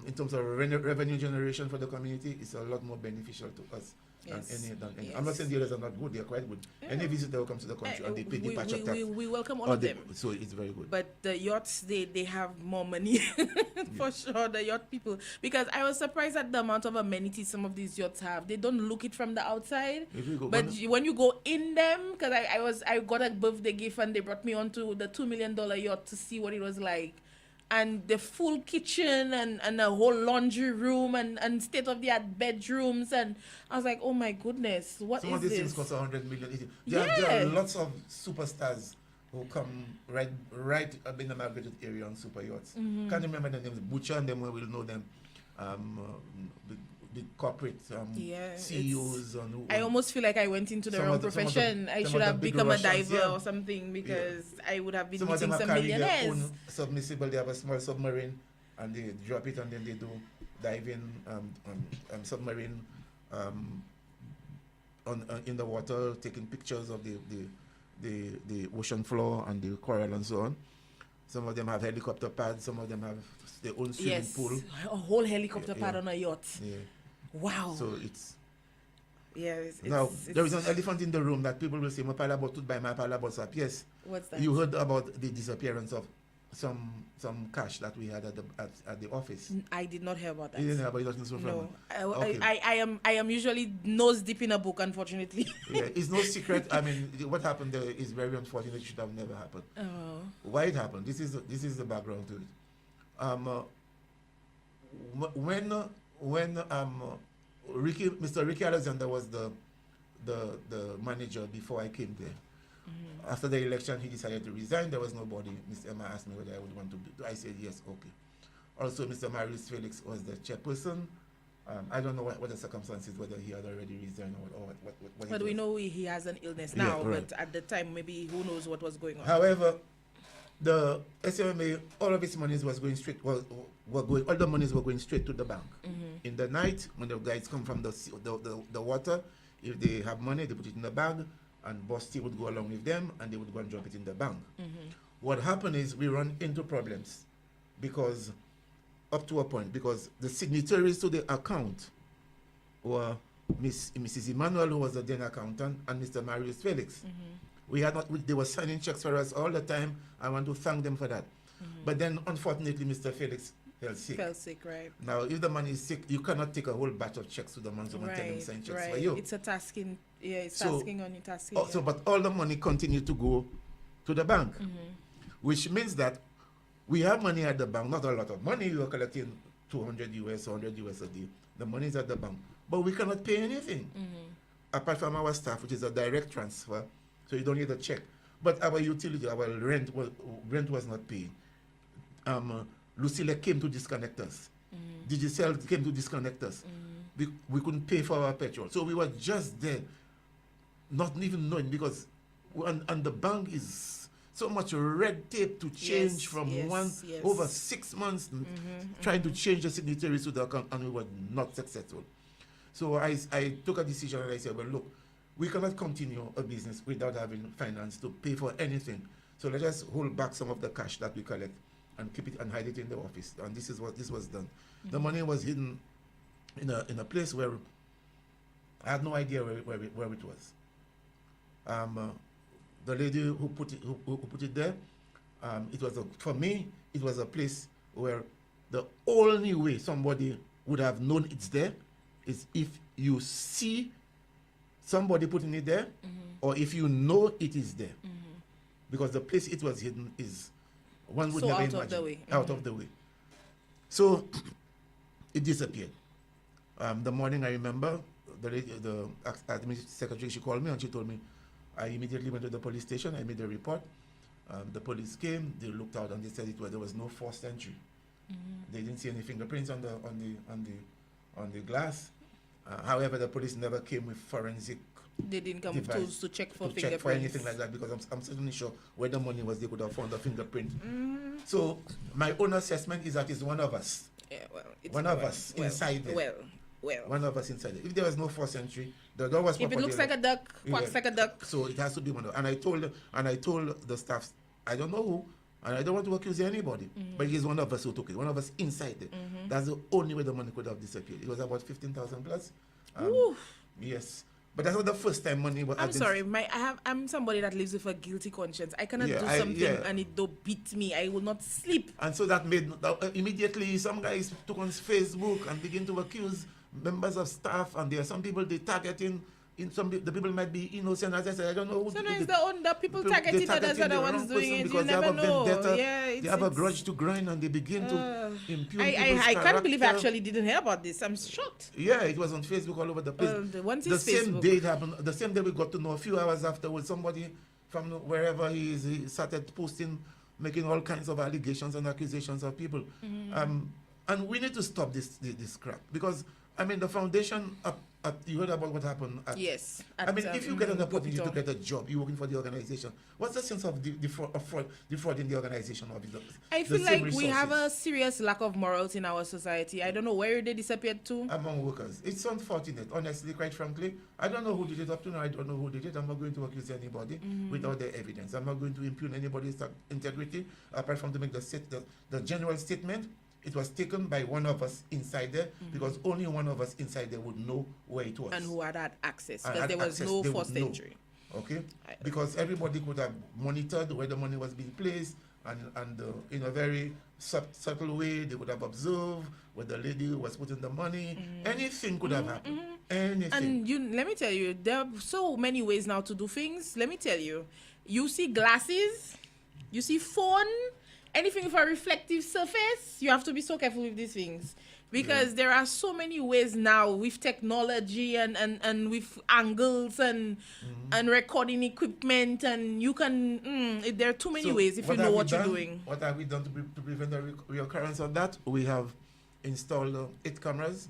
in terms of revenue generation for the community. It's a lot more beneficial to us than any. I'm not saying the others are not good; they're quite good. Any visitor who comes to the country and they pay the patch tax, we welcome all of them. So it's very good. But the yachts, they have more money for sure. The yacht people, because I was surprised at the amount of amenities some of these yachts have. They don't look it from the outside, but when you go in them, because I got a birthday gift and they brought me onto the $2 million yacht to see what it was like. And the full kitchen and a whole laundry room and state-of-the-art bedrooms. And I was like, oh my goodness, what some is of these this? things cost 100 million. There are lots of superstars who come right up in the Margaret area on super yachts. Can't remember the names. Butcher and them, we will know them. The corporate CEOs. I almost feel like I went into the wrong profession. I should have become a diver or something, because I would have been meeting some millionaires. Their own submersible. They have a small submarine and they drop it, and then they do diving submarine in the water, taking pictures of the ocean floor and the coral and so on. Some of them have helicopter pads. Some of them have their own swimming pool. A whole helicopter pad on a yacht. Yeah. Wow. So it's... Now, there is an elephant in the room that people will say, my palabot to buy my palabot up. Yes. What's that? You heard about the disappearance of some cash that we had at the office. I did not hear about that. You didn't hear about it? No. Okay. I am usually nose deep in a book, unfortunately. Yeah, it's no secret. I mean, what happened there is very unfortunate. It should have never happened. Oh. Why it happened? This is the background to it. When Mr. Ricky Alexander was the manager before I came there. After the election, he decided to resign. There was nobody. Ms. Emma asked me whether I would want to do. I said yes, okay. Also, Mr. Marius Felix was the chairperson. I don't know what the circumstances, whether he had already resigned or what. But we know he has an illness now. Yeah, right. But at the time, maybe who knows what was going on. However, the SMMA, all of its monies was going straight. All the monies were going straight to the bank. In the night, when the guys come from the water, if they have money, they put it in the bag, and Boss T would go along with them, and they would go and drop it in the bank. What happened is we run into problems, because up to a point, because the signatories to the account were Mrs. Emmanuel, who was the then accountant, and Mr. Marius Felix. They were signing checks for us all the time. I want to thank them for that. But then, unfortunately, Mr. Felix fell sick, right? Now, if the man is sick, you cannot take a whole batch of checks to the man and tell him sign checks for you. It's a tasking, tasking on you, tasking. Also, but all the money continued to go to the bank, which means that we have money at the bank, not a lot of money. We are collecting 200 US, 100 US a day. The money is at the bank, but we cannot pay anything apart from our staff, which is a direct transfer. So you don't need a check. But our utility, our rent was not paid. Lucille came to disconnect us. Digicel came to disconnect us. We couldn't pay for our petrol. So we were just there, not even knowing, because and the bank is so much red tape to change from over 6 months trying to change the signatories to the account, and we were not successful. So I took a decision, and I said, well, look, we cannot continue a business without having finance to pay for anything. So let's just hold back some of the cash that we collect and keep it and hide it in the office. And this is what this was done. The money was hidden in a place where I had no idea where it was. The lady who put it there, for me, it was a place where the only way somebody would have known it's there is if you see somebody putting it there, or if you know it is there. Because the place it was hidden is, one would never imagine. Out of the way. So it disappeared. The morning, I remember, the administrative secretary, she called me and she told me, I immediately went to the police station, I made a report. The police came, they looked out and they said there was no forced entry. They didn't see any fingerprints on the glass. However, the police never came with forensic They didn't come with device tools to check for to fingerprints. check for anything like that, because I'm certainly sure where the money was, they could have found the fingerprint. So my own assessment is that it's one of us. Yeah, well, it's One of us inside there. Well. One of us inside there. If there was no first entry, the door was If it properly looks like a duck, quacks like a duck. So it has to be one of. And I told the staff, I don't know who, and I don't want to accuse anybody, but it is one of us who took it. One of us inside there. That's the only way the money could have disappeared. It was about 15,000 plus. Yes. But that's not the first time money was. I'm sorry, I'm somebody that lives with a guilty conscience. I cannot do something and it don't beat me. I will not sleep. And so that made immediately some guys took on Facebook and begin to accuse members of staff, and there are some people they targeting. The people might be innocent. As I said, I don't know who. Sometimes the people targeting others are the ones doing it. You never know. They have a grudge to grind, and they begin to impugn people's I can't believe I character. actually didn't hear about this. I'm shocked. Yeah, it was on Facebook all over the place. The same day it happened. The same day we got to know, a few hours afterwards, somebody from wherever he is, he started posting, making all kinds of allegations and accusations of people. And we need to stop this crap, because I mean the foundation. You heard about what happened. Yes. If you get an opportunity to get a job, you're working for the organization. What's the sense of defraud in the organization? I feel like we have a serious lack of morals in our society. I don't know where they disappeared to. Among workers. It's unfortunate, honestly, quite frankly. I don't know who did it up to now. I don't know who did it. I'm not going to accuse anybody without the evidence. I'm not going to impugn anybody's integrity, apart from to make the general statement. It was taken by one of us inside there, because only one of us inside there would know where it was. And who had access, because there was no first entry. Okay? Because everybody could have monitored where the money was being placed, and in a very subtle way, they would have observed where the lady was putting the money. Anything could have happened. Anything. And let me tell you, there are so many ways now to do things. Let me tell you, you see glasses, you see phone, anything with a reflective surface, you have to be so careful with these things, because there are so many ways now with technology and with angles and recording equipment, and you can there are too many ways if you know what you're doing. What have we done to prevent the reoccurrence of that? We have installed 8 cameras,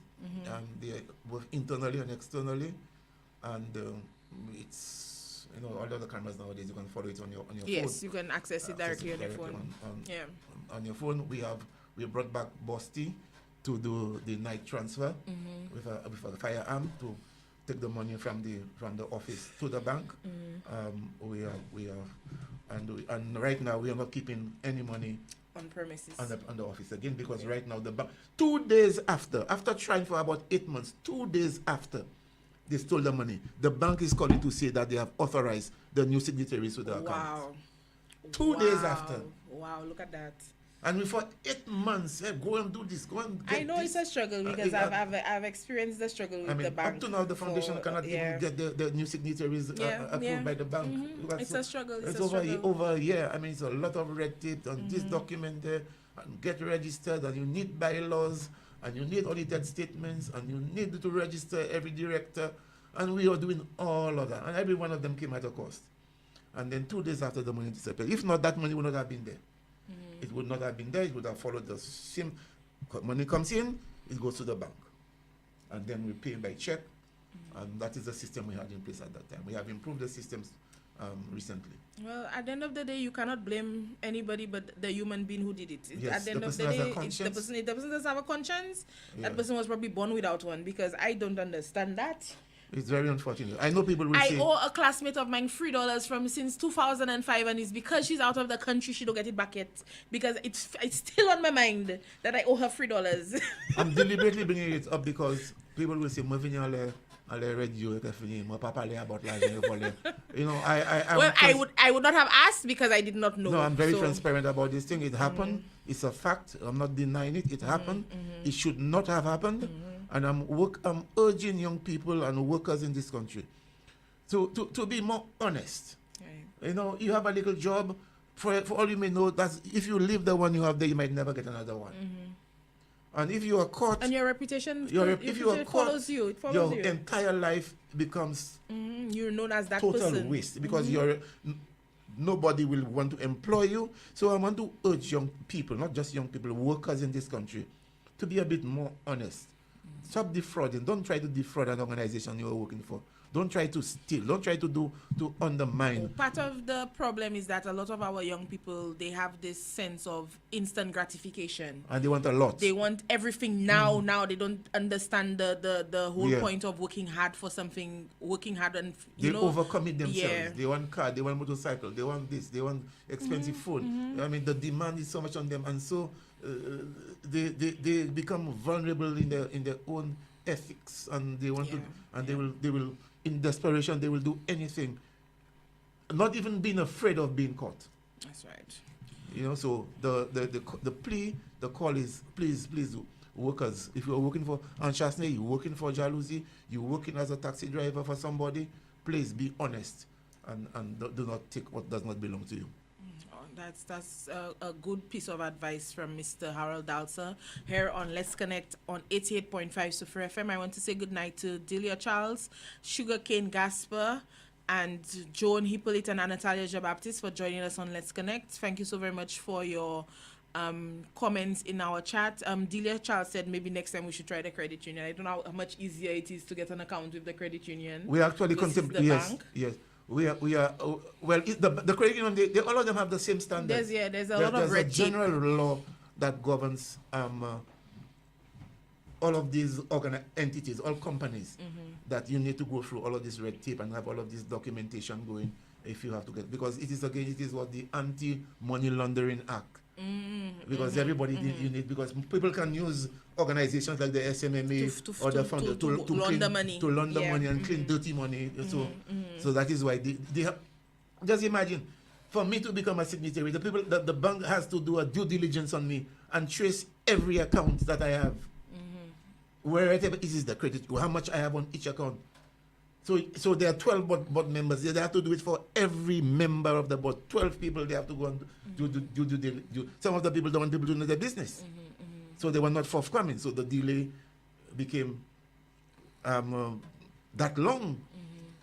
they are both internally and externally, and it's all of the cameras nowadays, you can follow it on your phone. Yes, you can access it directly on your phone. On your phone, we brought back Bosti to do the night transfer with a firearm to take the money from the office to the bank. And right now we are not keeping any money on premises on the office again, because right now the bank, 2 days after trying for about 8 months, 2 days after they stole the money, the bank is calling to say that they have authorized the new signatories to the account. Wow. 2 days after. Wow, look at that. And we for 8 months, go and do this, go and get I know this. It's a struggle, because I've experienced the struggle with the bank. Up to now, the foundation cannot even get the new signatories approved by the bank. It's a struggle. It's over a year. I mean, it's a lot of red tape on this document there, and get registered, and you need bylaws, and you need audited statements, and you need to register every director, and we are doing all of that, and every one of them came at a cost. And then 2 days after, the money disappeared. If not, that money would not have been there. It would not have been there. It would have followed the same. Money comes in, it goes to the bank, and then we pay by check, and that is the system we had in place at that time. We have improved the systems recently. Well, at the end of the day, you cannot blame anybody but the human being who did it. Yes, at the end of the day, it's the person. If the person does have a conscience, that person was probably born without one, because I don't understand that. It's very unfortunate. I know people will say... I owe a classmate of mine $3 from since 2005, and it's because she's out of the country, she don't get it back yet. Because it's still on my mind that I owe her $3. I'm deliberately bringing it up because people will say, I would not have asked, because I did not know. No, I'm very transparent about this thing. It happened. It's a fact. I'm not denying it. It happened. It should not have happened. And I'm urging young people and workers in this country to be more honest. Right. You have a little job. For all you may know, that if you leave the one you have there, you might never get another one. And if you are caught, and your reputation, follows you. It follows your you. entire life becomes you're known as that total person. waste, because nobody will want to employ you. So I want to urge young people, not just young people, workers in this country, to be a bit more honest. Stop defrauding. Don't try to defraud an organization you're working for. Don't try to steal. Don't try to undermine. Part of the problem is that a lot of our young people, they have this sense of instant gratification. And they want a lot. They want everything now. Now they don't understand the whole point of working hard for something, working hard and they overcommit themselves. Yeah. They want car, they want motorcycle, they want this, they want expensive phone. I mean, the demand is so much on them, and so they become vulnerable in their own ethics, and they want to, and they will in desperation they will do anything, not even being afraid of being caught. That's right. So the call is please workers, if you're working for Anchasne, you're working for Jalousie, you're working as a taxi driver for somebody, please be honest and do not take what does not belong to you. That's a good piece of advice from Mr. Harold Dalson here on Let's Connect on 88.5 Super FM. I want to say good night to Delia Charles, Sugarcane Gasper, and Joan Hippolyte and Natalia Jabaptiste for joining us on Let's Connect. Thank you so very much for your comments in our chat. Delia Charles said maybe next time we should try the credit union. I don't know how much easier it is to get an account with the credit union. We actually contemplate. Yes. We are well. The credit union, they all of them have the same standards. There's a lot of red tape. There's a general law that governs all of these entities, all companies, that you need to go through all of this red tape and have all of this documentation going if you have to get, because it is what the Anti-Money Laundering Act. Because everybody you need, because people can use organizations like the SMMA or the fund to launder money, money and clean dirty money. So that is why they have, just imagine, for me to become a signatory, the bank has to do a due diligence on me and trace every account that I have, wherever it is the credit, how much I have on each account. So there are 12 board members. They have to do it for every member of the board. 12 people, they have to go and do. Some of the people don't want people to know their business. So they were not forthcoming. So the delay became that long.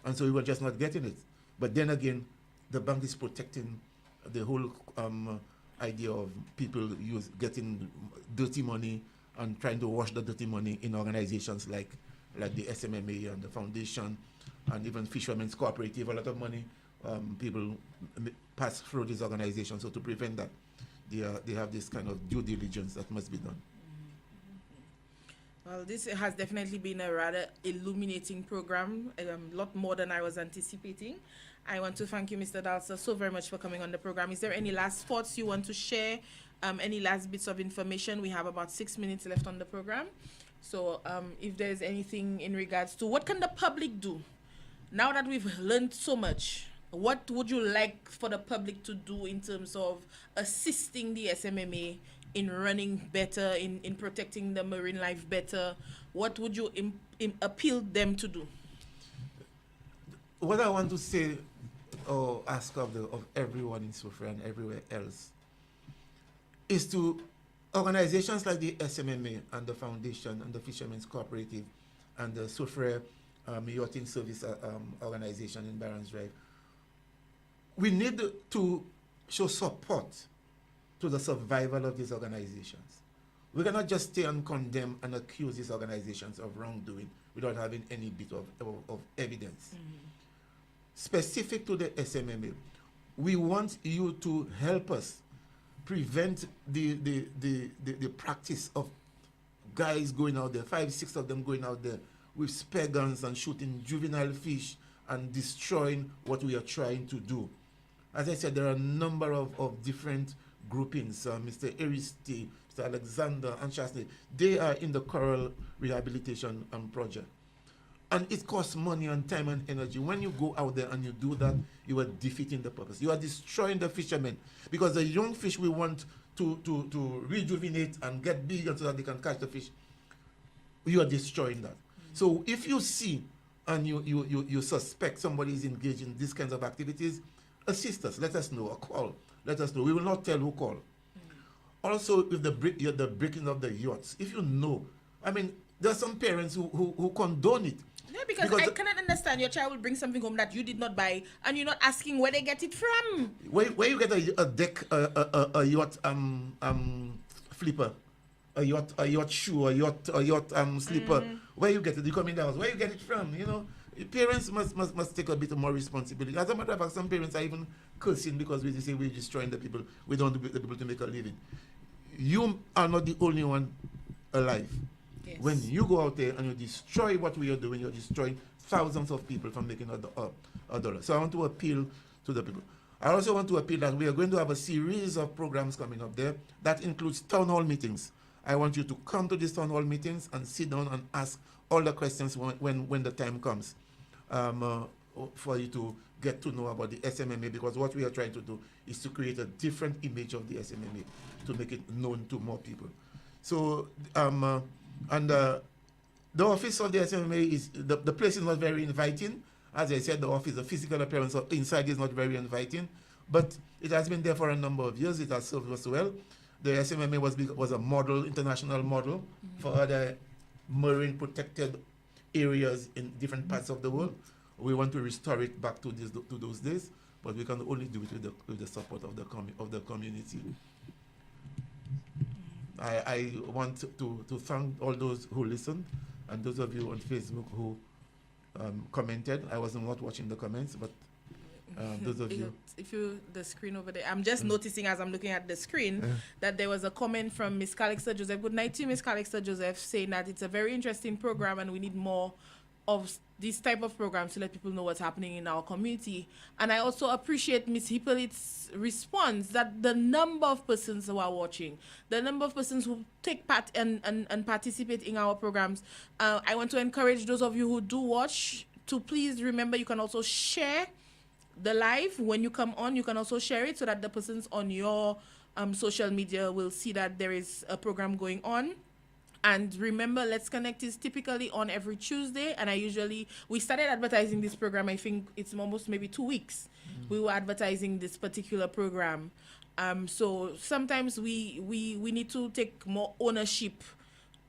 And so we were just not getting it. But then again, the bank is protecting the whole idea of people getting dirty money and trying to wash the dirty money in organizations like the SMMA and the foundation, and even Fishermen's Cooperative. A lot of money people pass through these organizations. So to prevent that, they have this kind of due diligence that must be done. Well, this has definitely been a rather illuminating program, a lot more than I was anticipating. I want to thank you, Mr. Dalson, so very much for coming on the program. Is there any last thoughts you want to share? Any last bits of information? We have about 6 minutes left on the program. So if there's anything in regards to what can the public do? Now that we've learned so much, what would you like for the public to do in terms of assisting the SMMA in running better, in protecting the marine life better? What would you appeal them to do? What I want to say or ask of everyone in Soufriere and everywhere else is to organizations like the SMMA and the Foundation and the Fishermen's Cooperative and the Soufriere Yachting Service organization in Barons Drive. We need to show support to the survival of these organizations. We cannot just stay and condemn and accuse these organizations of wrongdoing without having any bit of evidence. Specific to the SMMA, we want you to help us prevent the practice of guys going out there, 5, 6 of them going out there with spare guns and shooting juvenile fish and destroying what we are trying to do. As I said, there are a number of different groupings. Mr. Ariste, Mr. Alexander, and Chasney, they are in the coral rehabilitation project. And it costs money and time and energy. When you go out there and you do that, you are defeating the purpose. You are destroying the fishermen, because the young fish we want to rejuvenate and get bigger so that they can catch the fish, you are destroying that. So if you see and you suspect somebody is engaged in these kinds of activities, assist us. Let us know. A call. Let us know. We will not tell who call. Also, with the breaking of the yachts, if you know, I mean, there are some parents who condone it. Yeah, because I cannot understand. Your child will bring something home that you did not buy, and you're not asking where they get it from. Where you get a deck, a yacht flipper, a yacht shoe, a yacht slipper. Where you get it? You come in the house. Where you get it from? You know, Parents must take a bit more responsibility. As a matter of fact, some parents are even cursing because we say we're destroying the people. We don't want the people to make a living. You are not the only one alive. Yes. When you go out there and you destroy what we are doing, you're destroying thousands of people from making a dollar. So I want to appeal to the people. I also want to appeal that we are going to have a series of programs coming up there that includes town hall meetings. I want you to come to these town hall meetings and sit down and ask all the questions when the time comes for you to get to know about the SMMA, because what we are trying to do is to create a different image of the SMMA to make it known to more people. So, the office of the SMMA is, the place is not very inviting. As I said, the office, the physical appearance of inside is not very inviting, but it has been there for a number of years. It has served us well. The SMMA was a model, international model for other marine protected areas in different parts of the world. We want to restore it back to those days, but we can only do it with the support of the community. I want to thank all those who listened, and those of you on Facebook who commented. I was not watching the comments, but those of you. If you, the screen over there, I'm just noticing as I'm looking at the screen that there was a comment from Miss Calixta Joseph. Good night to you, Miss Calixta Joseph, saying that it's a very interesting program and we need more of this type of programs to let people know what's happening in our community. And I also appreciate Miss Hippolyte's response that the number of persons who are watching, the number of persons who take part and participate in our programs. I want to encourage those of you who do watch to please remember you can also share the live. When you come on, you can also share it so that the persons on your social media will see that there is a program going on. And remember, Let's Connect is typically on every Tuesday. And we started advertising this program, I think it's almost maybe 2 weeks. We were advertising this particular program. So sometimes we need to take more ownership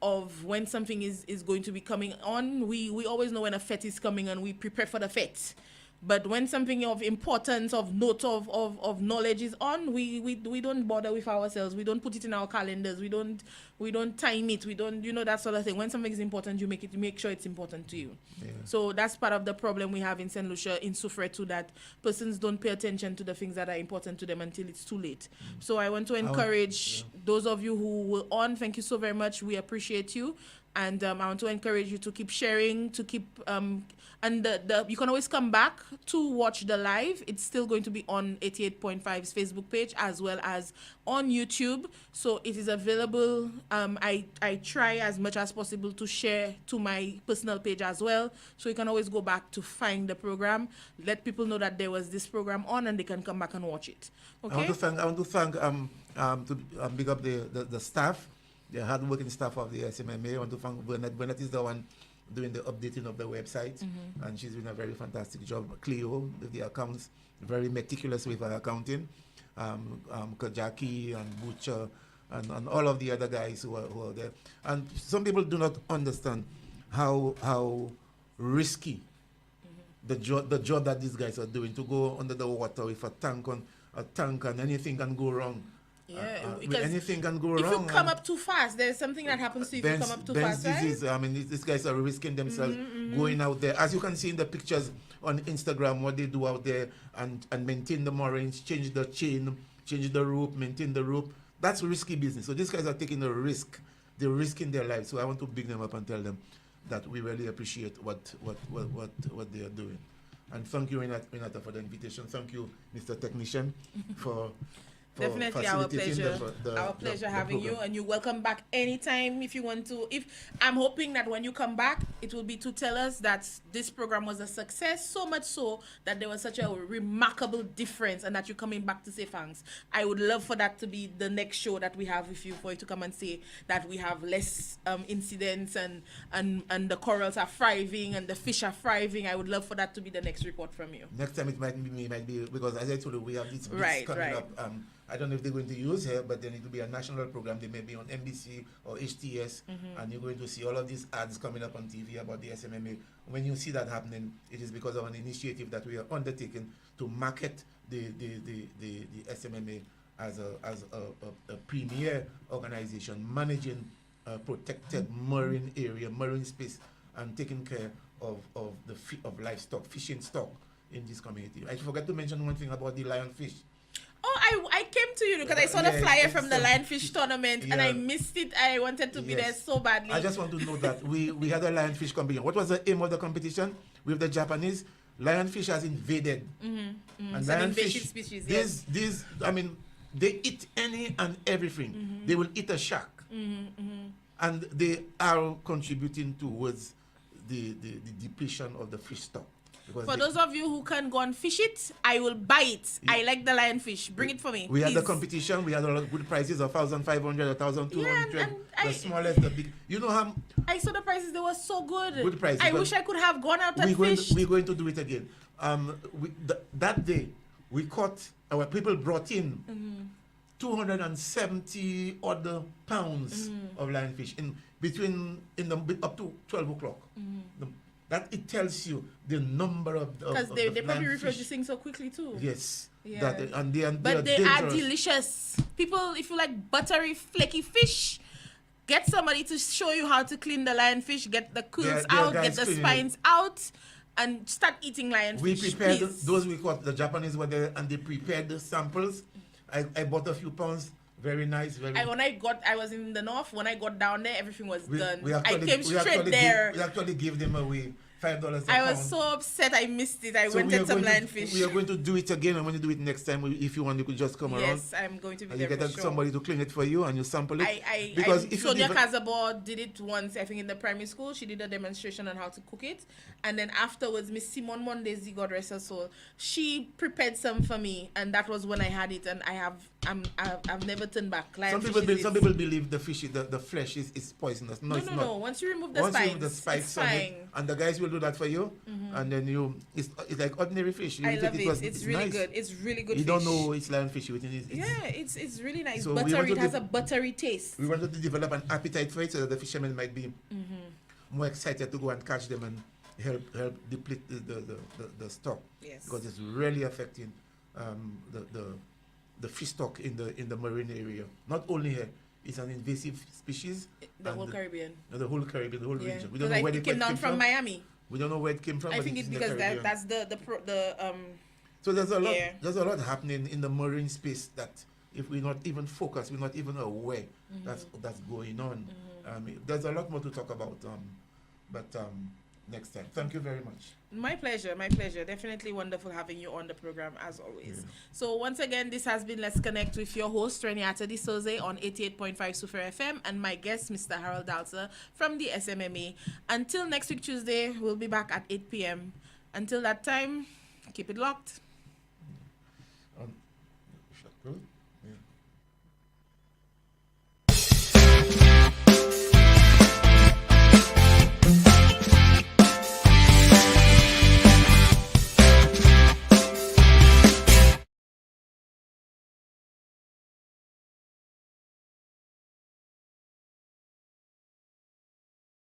of when something is going to be coming on. We always know when a fete is coming and we prepare for the fete. But when something of importance, of note, of knowledge is on, we don't bother with ourselves. We don't put it in our calendars. We don't time it. We don't, that sort of thing. When something is important, you make sure it's important to you. Yeah. So that's part of the problem we have in St. Lucia, in Soufrière too, that persons don't pay attention to the things that are important to them until it's too late. So I want to encourage those of you who were on. Thank you so very much. We appreciate you. And I want to encourage you to keep sharing, to keep, and you can always come back to watch the live. It's still going to be on 88.5's Facebook page as well as on YouTube. So it is available. I try as much as possible to share to my personal page as well. So you can always go back to find the program, let people know that there was this program on and they can come back and watch it. Okay? I want to thank big up the staff, the hard-working staff of the SMMA. I want to thank Bernadette. Bernadette is the one doing the updating of the website, and she's doing a very fantastic job. Cleo, with the accounts, very meticulous with her accounting. Kajaki and Butcher and all of the other guys who are there. And some people do not understand how risky the job that these guys are doing, to go under the water with a tank and anything can go wrong. Yeah, because anything can go wrong. If you come up too fast, there's something that happens to you if you come up too fast, disease, right? I mean, these guys are risking themselves going out there. As you can see in the pictures on Instagram, what they do out there and maintain the moorings, change the chain, change the rope, maintain the rope. That's risky business. So these guys are taking a risk. They're risking their lives. So I want to big them up and tell them that we really appreciate what they are doing. And thank you, Renata, for the invitation. Thank you, Mr. Technician, for definitely our pleasure. Our pleasure having you, and you're welcome back anytime if you want to. If I'm hoping that when you come back, it will be to tell us that this program was a success, so much so that there was such a remarkable difference, and that you're coming back to say thanks. I would love for that to be the next show that we have with you, for you to come and say that we have less incidents and the corals are thriving and the fish are thriving. I would love for that to be the next report from you. Next time it might be because, as I told you, we have these bits coming up. I don't know if they're going to use her, but then it will be a national program. They may be on NBC or HTS, and you're going to see all of these ads coming up on TV about the SMMA. When you see that happening, it is because of an initiative that we are undertaking to market the SMMA as a premier organization managing protected marine area, marine space, and taking care of livestock, fishing stock in this community. I forgot to mention one thing about the lionfish. Oh, I came to you because I saw the Yeah, flyer it's from the lionfish tournament and I yeah. missed it. I wanted to be there Yes. so badly. I just want to know that we had a lionfish competition. What was the aim of the competition with the Japanese? Lionfish has invaded. And It's an lionfish, invasive species, yes. these, I mean, they eat any and everything. They will eat a shark. And they are contributing towards the depletion of the fish stock. For those of you who can go and fish it, I will buy it. I like the lionfish. Bring it for me. We had the please. competition. We had a lot of good prices of 1,500, 1,200. Yeah, and the smallest, the big. You know how I saw the prices. They were so good. Good prices, I but wish I could have gone out and fished. we're going to do it again. That day, we caught, our people brought in 270 other pounds of lionfish up to 12 o'clock. That it tells you the number of because they probably lionfish. reproducing so quickly too. Yes. Yeah. But they are dangerous. delicious. People, if you like buttery, flaky fish, get somebody to show you how to clean the lionfish, get the quills There are out, get guys the cleaning spines out, and start eating lionfish. We prepared please. those we caught. The Japanese were there and they prepared the samples. I bought a few pounds. Very nice. I was in the north. When I got down there, everything was done. I came straight there. We actually gave them away $5 a pound. I was so upset I missed it. I wanted some lionfish. We are going to do it again, and when you do it next time, if you want, you could just come around. Yes, I'm going to be there. You get somebody to clean it for you, and you sample it. Because Sonia Kazabor did it once, I think, in the primary school. She did a demonstration on how to cook it, and then afterwards, Miss Simone Mondesi, God rest her soul, she prepared some for me, and that was when I had it, and I've never turned back. Some people believe the fish, the flesh is poisonous. No, it's not. No. Once you remove the spines, it's fine. And the guys will do that for you, and then it's like ordinary fish. I love it. It's really nice. Good. It's really good. You don't know it's lionfish within it. It's really nice. So buttery. It has a buttery taste. We wanted to develop an appetite for it so that the fishermen might be more excited to go and catch them and help deplete the stock. Yes. Because it's really affecting the fish stock in the marine area. Not only here, it's an invasive species. The whole Caribbean. The whole Caribbean, the whole region. We don't know know where it came down from Miami. We don't know where it came from. I think it's because that's the So there's a lot happening in the marine space that if we're not even focused, we're not even aware that's going on. There's a lot more to talk about. But next time. Thank you very much. My pleasure. Definitely wonderful having you on the program as always. Yeah. So once again, this has been Let's Connect with your host, Reniata Di Soze on 88.5 Super FM and my guest, Mr. Harold Dalson from the SMMA. Until next week, Tuesday, we'll be back at 8 p.m. Until that time, keep it locked. Good.